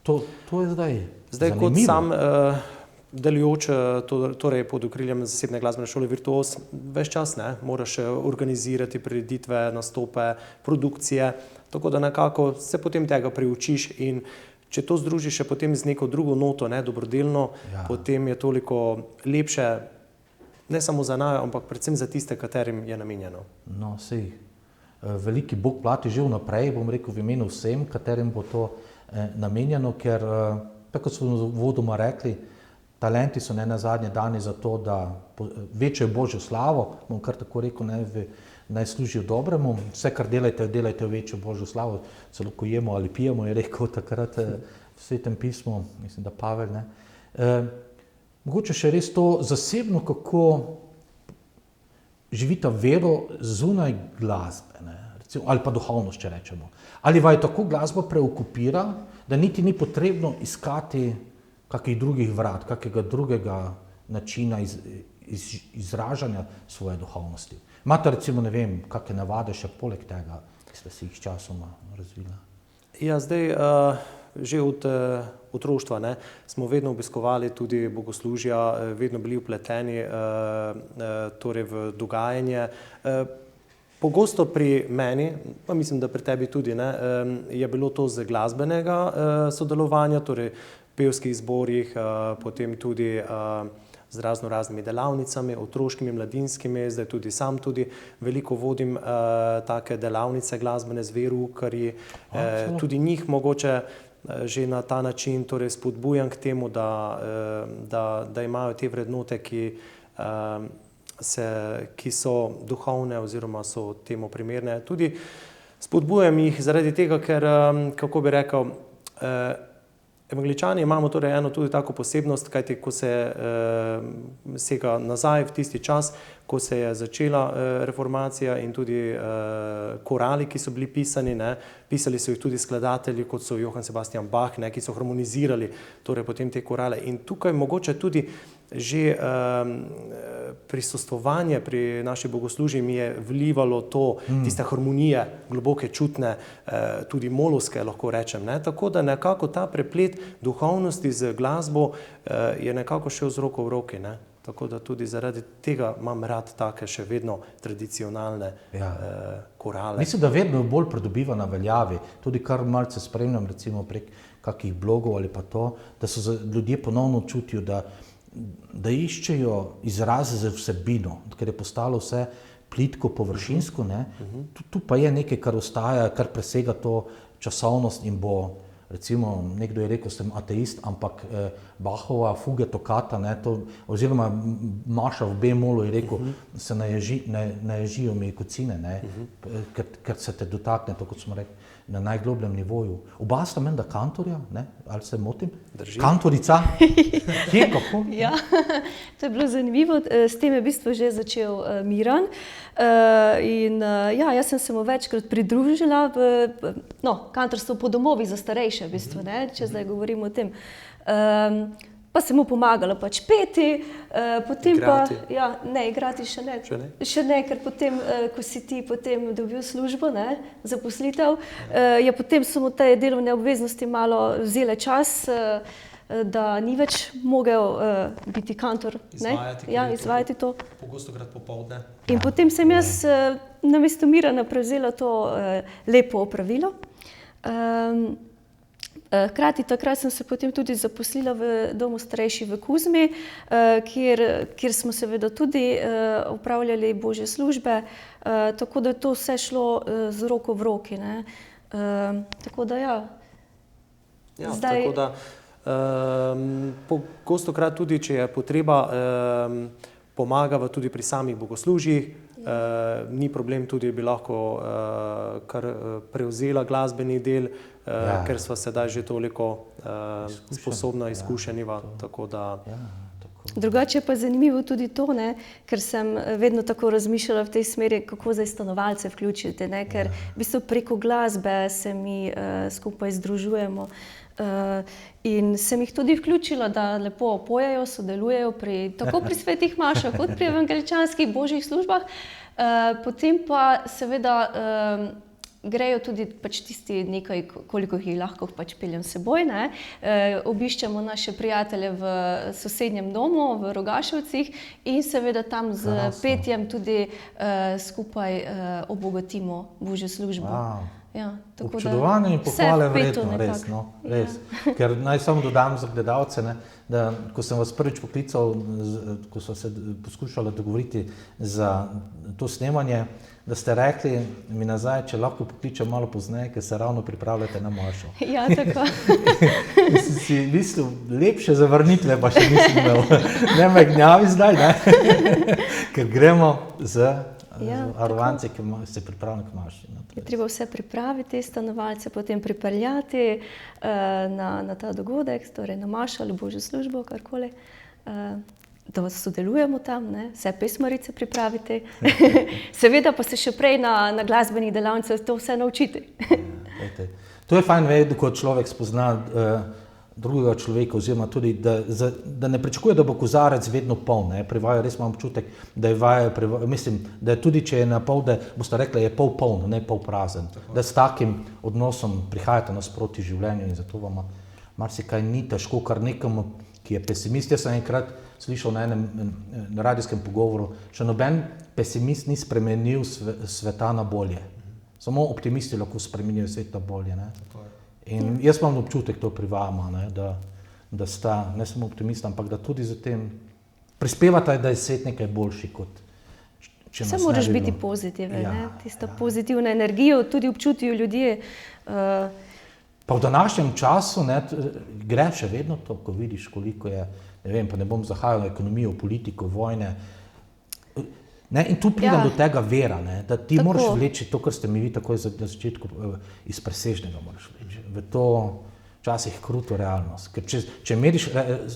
to je zdaj zanimivo. Zdaj kot sam delujoč, torej pod okriljem zasebne glasbene šole Virtuos, ves čas moraš organizirati prireditve, nastope, produkcije, tako da nekako se potem tega priučiš in če to združiš še potem z neko drugo noto, dobrodelno, potem je toliko lepše, ne samo za naju, ampak predvsem za tiste, katerim je namenjeno. No, sej, veliki Bog plati že vnaprej, bom rekel v imenu vsem, katerim bo to namenjeno, ker, tako smo vodoma rekli, talenti so ne nazadnje dani za to, da večjo Božjo slavo, bom kar tako rekel, naj služijo dobremu. Vse, kar delajte v večjo Božjo slavo, celo ko jemo ali pijemo, je rekel takrat v Svetem pismu, mislim, da Pavel. Mogoče še res to zasebno, kako živita vero zunaj glasbe, recimo, ali pa duhovnost, če rečemo. Ali vaju tako glasba preokupira, da niti ni potrebno iskati kakih drugih vrat, kakega drugega načina izražanja svoje duhovnosti. Imate recimo, ne vem, kakšne navade še poleg tega, ki ste si jih časoma razvila? Ja, zdaj že od otroštva smo vedno obiskovali tudi bogoslužja, vedno bili vpleteni torej v dogajanje. Pogosto pri meni, pa mislim, da pri tebi tudi, ne, je bilo to z glasbenega sodelovanja, torej pevskih zborih, potem tudi z raznoraznimi delavnicami, otroškimi, mladinskimi, zdaj tudi sam tudi veliko vodim take delavnice glasbene z veroukarji, tudi njih mogoče že na ta način torej spodbujam k temu, da imajo te vrednote, ki so duhovne oziroma so temu primerne. Tudi spodbujam jih zaradi tega, ker, kako bi rekel, evangeličani imamo torej eno tudi tako posebnost, kajti ko se sega nazaj v tisti čas, ko se je začela reformacija in tudi korali, ki so bili pisani, ne, pisali so jih tudi skladatelji, kot so Johann Sebastian Bach, ne, ki so harmonizirali torej potem te korale. In tukaj mogoče tudi že prisostvovanje pri naši bogoslužji mi je vlivalo to, tiste harmonije, globoke, čutne, tudi molovske, lahko rečem, ne. Tako da nekako ta preplet duhovnosti z glasbo je nekako šel z roko v roki, ne. Tako da tudi zaradi tega imam rad take še vedno tradicionalne korale. Mislim, da vedno bolj pridobiva na veljavi, tudi kar malce spremljam, recimo prek kakih blogov ali pa to, da so ljudje ponovno čutijo, da iščejo izraze za vsebino, ker je postalo vse plitko, površinsko, ne. Tu pa je nekaj, kar ostaja, kar presega to časovnost in bo, recimo, nekdo je rekel, sem ateist, ampak Bachova fuge tokata, ne, to, oziroma Maša v B-molu je rekel, se naježijo mi kocine, ne, ker se te dotakne, to kot smo rekli, na najglobljem nivoju. Oba sta menda kantorja, ne, ali se motim? Drži. Kantorica? Kje, kako? Ja, to je bilo zanimivo, s tem je v bistvu že začel Miran. Jaz sem se mu večkrat pridružila v kantorstvu po domovih za starejše, v bistvu, ne, če zdaj govorimo o tem. Pa sem mu pomagala pač peti, potem igrati. Igrati še ne. Še ne? Še ne, ker potem, ko si ti potem dobil službo, ne, zaposlitev, potem so mu te delovne obveznosti malo vzele čas, da ni več mogel biti kantor, ne, izvajati to. Pogostokrat popoldne. In potem sem jaz namesto Mirana prevzela to lepo opravilo. Hkrati takrat sem se potem tudi zaposlila v domu starejših v Kuzmi, kjer smo seveda tudi opravljali božje službe, tako da je to vse šlo z roko v roki, ne. Tako da zdaj... Tako da pogostokrat tudi, če je potreba, pomagava tudi pri samih bogoslužjih, ni problem, tudi bi lahko kar prevzela glasbeni del, ker sva sedaj že toliko sposobna, izkušeniva, tako da... Drugače pa je zanimivo tudi to, ne, ker sem vedno tako razmišljala v tej smeri, kako zdaj stanovalce vključiti, ne, ker v bistvu preko glasbe se mi skupaj združujemo. In sem jih tudi vključila, da lepo pojejo, sodelujejo tako pri svetih mašah, kot pri evangeličanskih božjih službah. Potem pa seveda grejo tudi pač tisti nekaj, koliko jih lahko pač peljem s seboj, ne. Obiščemo naše prijatelje v sosednjem domu, v Rogaševcih in seveda tam z petjem tudi skupaj obogatimo božjo službo. Občudovanje in pohvale vredno, res, no, res. Ker naj samo dodam za gledalce, ne, da ko sem vas prvič poklical, ko so se poskušali dogovoriti za to snemanje, da ste rekli mi nazaj, če lahko pokličem malo pozneje, ker se ravno pripravljate na mašo. Ja, tako. Sem si mislil, lepše zavrnitve pa še nisem imel. Ne me gnjavi zdaj, ne, ker gremo z Arovanci, ki se pripravljajo k maši. Je treba vse pripraviti, stanovalce potem pripeljati na ta dogodek, torej na mašo ali božjo službo, karkoli, da sodelujemo tam, ne, vse pesmarice pripraviti. Seveda pa se še prej na glasbenih delavnicah to vse naučiti. To je fajn vedeti, ko človek spozna drugega človeka, oziroma tudi, da ne pričakuje, da bo kozarec vedno poln. Pri vaju res imam občutek, da je vaja, mislim, da je tudi, če je na pol, da boste rekli, je pol poln, ne pol prazen. Da s takim odnosom prihajate nasproti življenju in zato vam marsikaj ni težko, kar nekomu, ki ki je pesimist. Jaz sem enkrat slišal na enem na radijskem pogovoru, še noben pesimist ni spremenil sveta na bolje. Samo optimisti lahko spremenijo svet na bolje. Ne? In jaz imam občutek to pri vama, ne? Da sta ne samo optimista, ampak da tudi za tem prispevata, da je svet nekaj boljši kot če nas ne bi bilo. Vse moraš biti pozitiven, ne? Tista pozitivna energija tudi občutijo ljudje. Pa v današnjem času gre še vedno to, ko vidiš, koliko je, ne vem, pa ne bom zahajal na ekonomijo, politiko, vojne. Ne, in tu pridem do tega vera, ne, da ti moraš vleči to, kar ste mi vi takoj na začetku iz presežnega moraš vleči. V to včasih kruto realnost. Ker če meriš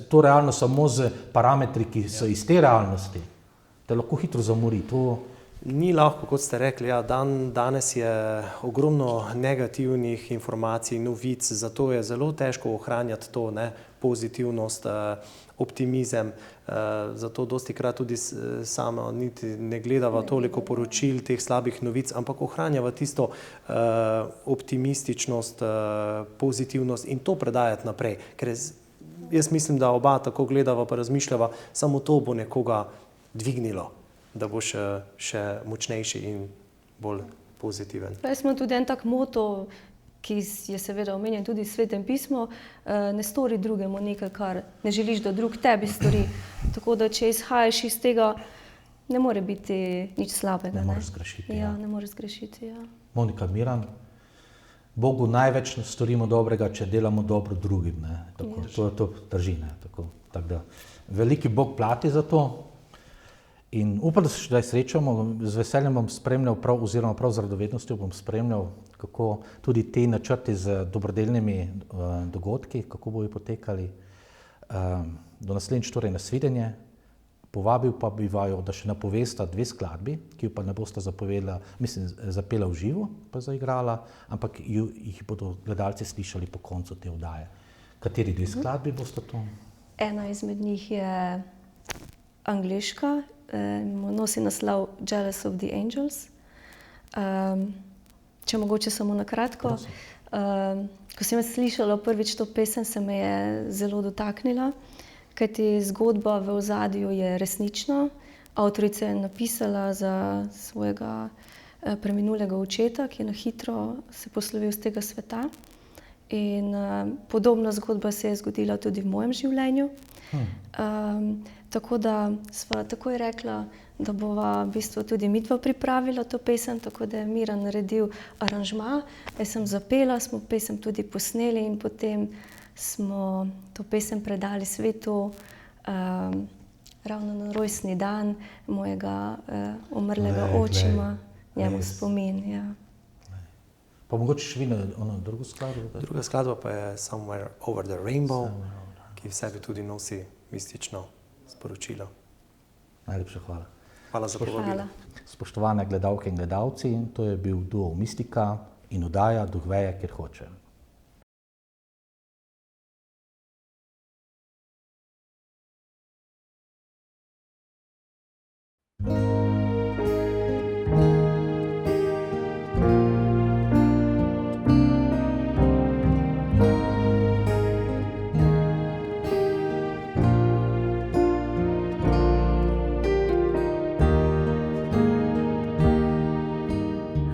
to realnost samo z parametri, ki so iz te realnosti, te lahko hitro zamori. Ni lahko, kot ste rekli, danes je ogromno negativnih informacij, novic, zato je zelo težko ohranjati to pozitivnost, optimizem, zato dostikrat tudi sama niti ne gledava toliko poročil teh slabih novic, ampak ohranjava tisto optimističnost, pozitivnost in to predajati naprej, ker jaz mislim, da oba tako gledava pa razmišljava, samo to bo nekoga dvignilo, da boš še močnejši in bolj pozitiven. Jaz imam tudi en tak moto, ki je seveda omenjen tudi v Svetem pismu, ne stori drugemu nekaj, kar ne želiš, da drug tebi stori. Tako da, če izhajaš iz tega, ne more biti nič slabega. Ne moreš zgrešiti. Ne moreš zgrešiti, Monika Miran, Bogu največ storimo dobrega, če delamo dobro drugim. To drži. Tako da, veliki Bog plati za to. In upam, da se še daj srečamo, z veseljem bom spremljal oziroma prav z radovednostjo bom spremljal, kako tudi te načrti z dobrodelnimi dogodki, kako bojo potekali. Do naslednjič torej nasvidenje. Povabil pa bi vaju, da še napovesta 2 skladbi, ki jo pa ne bosta zapela v živo, pa zaigrala, ampak jih bodo gledalci slišali po koncu te oddaje. Kateri 2 skladbi bosta to? Ena izmed njih je angleška, nosi naslov Jealous of the Angels. Če mogoče samo na kratko. Ko sem slišala prvič to pesem, se me je zelo dotaknila, kajti zgodba v ozadju je resnična. Avtorica je napisala za svojega preminulega očeta, ki je na hitro se poslovil z tega sveta. In podobna zgodba se je zgodila tudi v mojem življenju. Tako da sva takoj rekla, da bova v bistvu tudi midva pripravila to pesem, tako da je Miran naredil aranžma. Jaz sem zapela, smo pesem tudi posneli in potem smo to pesem predali svetu ravno na rojstni dan mojega umrlega očima, njemu spomin. Pa mogoče še vi na drugo skladbo? Druga skladba pa je Somewhere Over the Rainbow, ki v sebi tudi nosi mistično sporočilo. Najlepša hvala. Hvala za povabilo. Spoštovane gledalke in gledalci, to je bil duo Mistika in oddaja Duh veje, kjer hoče.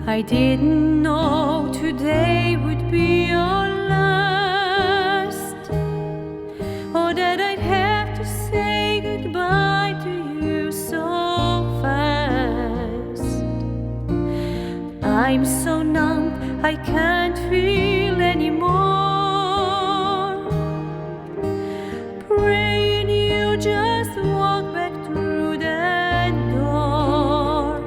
I didn't know today would be our last, or that I'd have to say goodbye to you so fast. I'm so numb, I can't feel anymore. Praying you just walk back through that door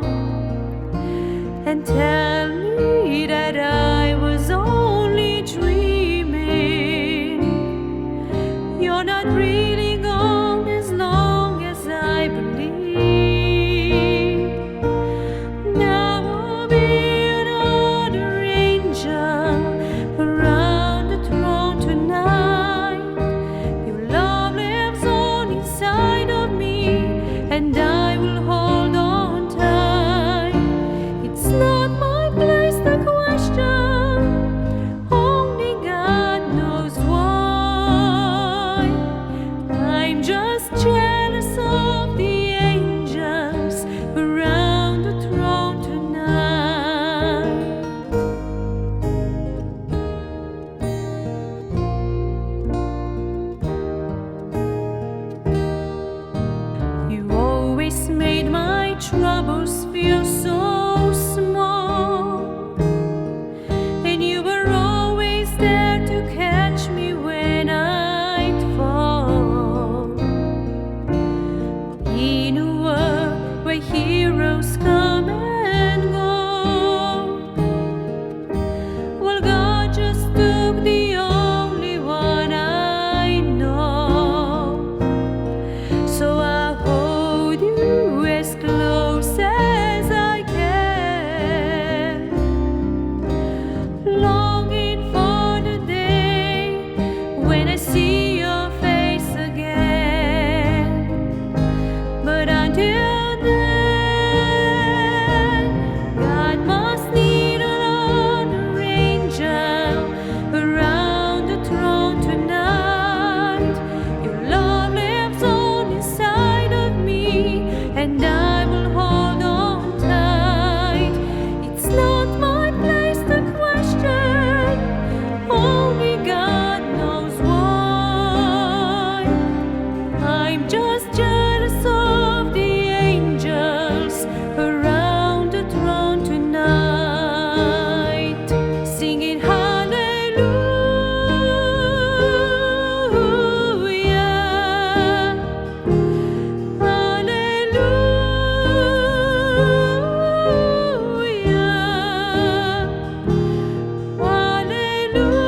and tell me that I was only dreaming. You're not really gone as long as I believe. Now I'll be another angel around the throne tonight. Your love lives on inside of me, and I will hold on tight. It's not my place to question, only God knows why. shadows feel so small, and you were always there to catch me when I'd fall. In a world where heroes come and go, well, God just took the only one I know. So I'll hold you as close as I can, longing for the day when I see your face again. But until then, God must need another angel around the throne tonight. Your love lives on inside of me, and I will hold on tight. It's not my place to question, only God knows why. I'm just jealous of the angels around the throne tonight, singing hallelujah, hallelujah, hallelujah.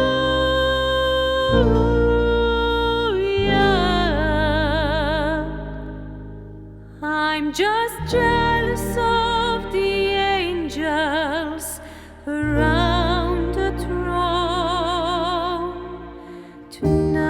I'm just jealous of the angels around the throne tonight.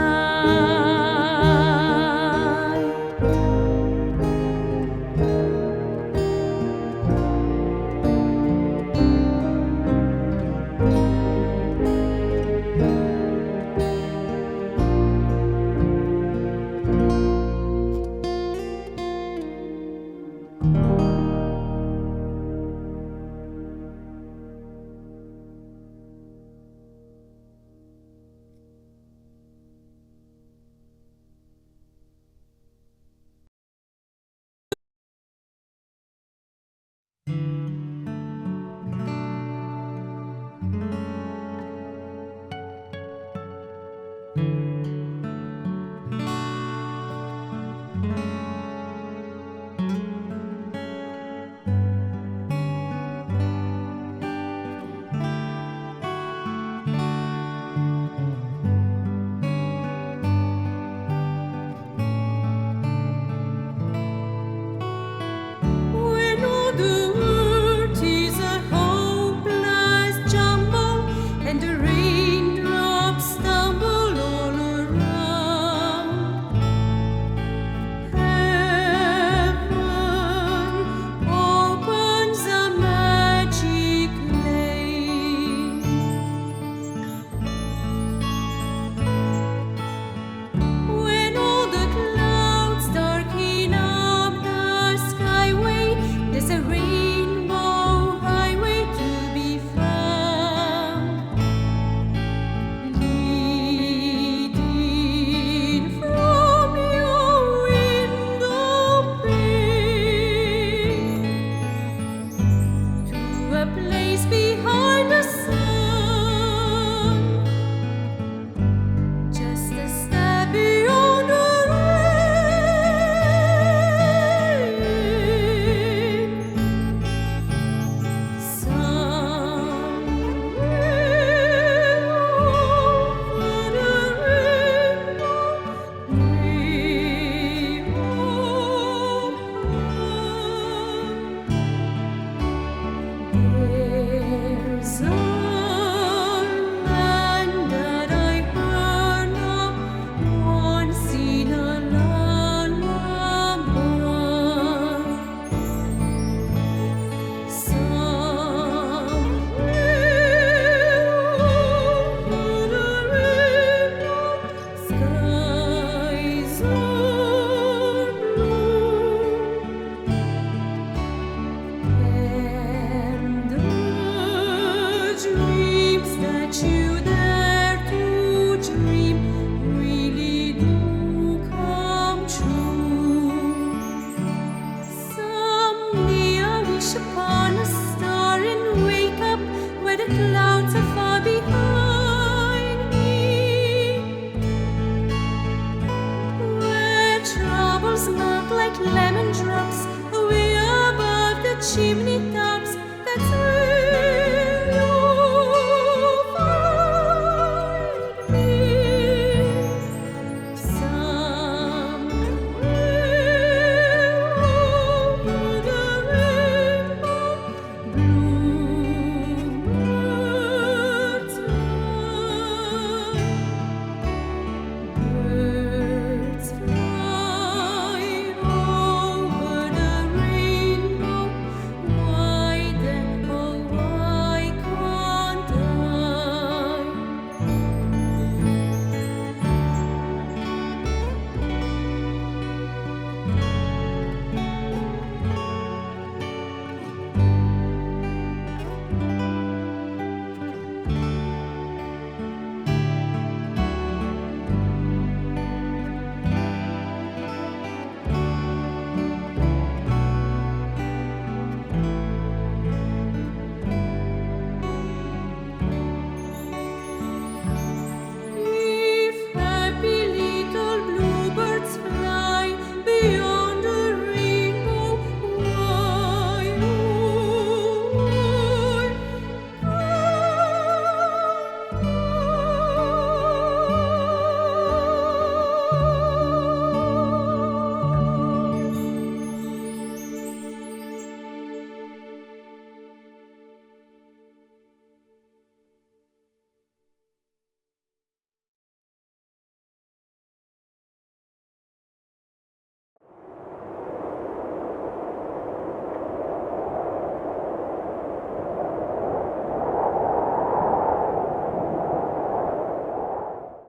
lemon drops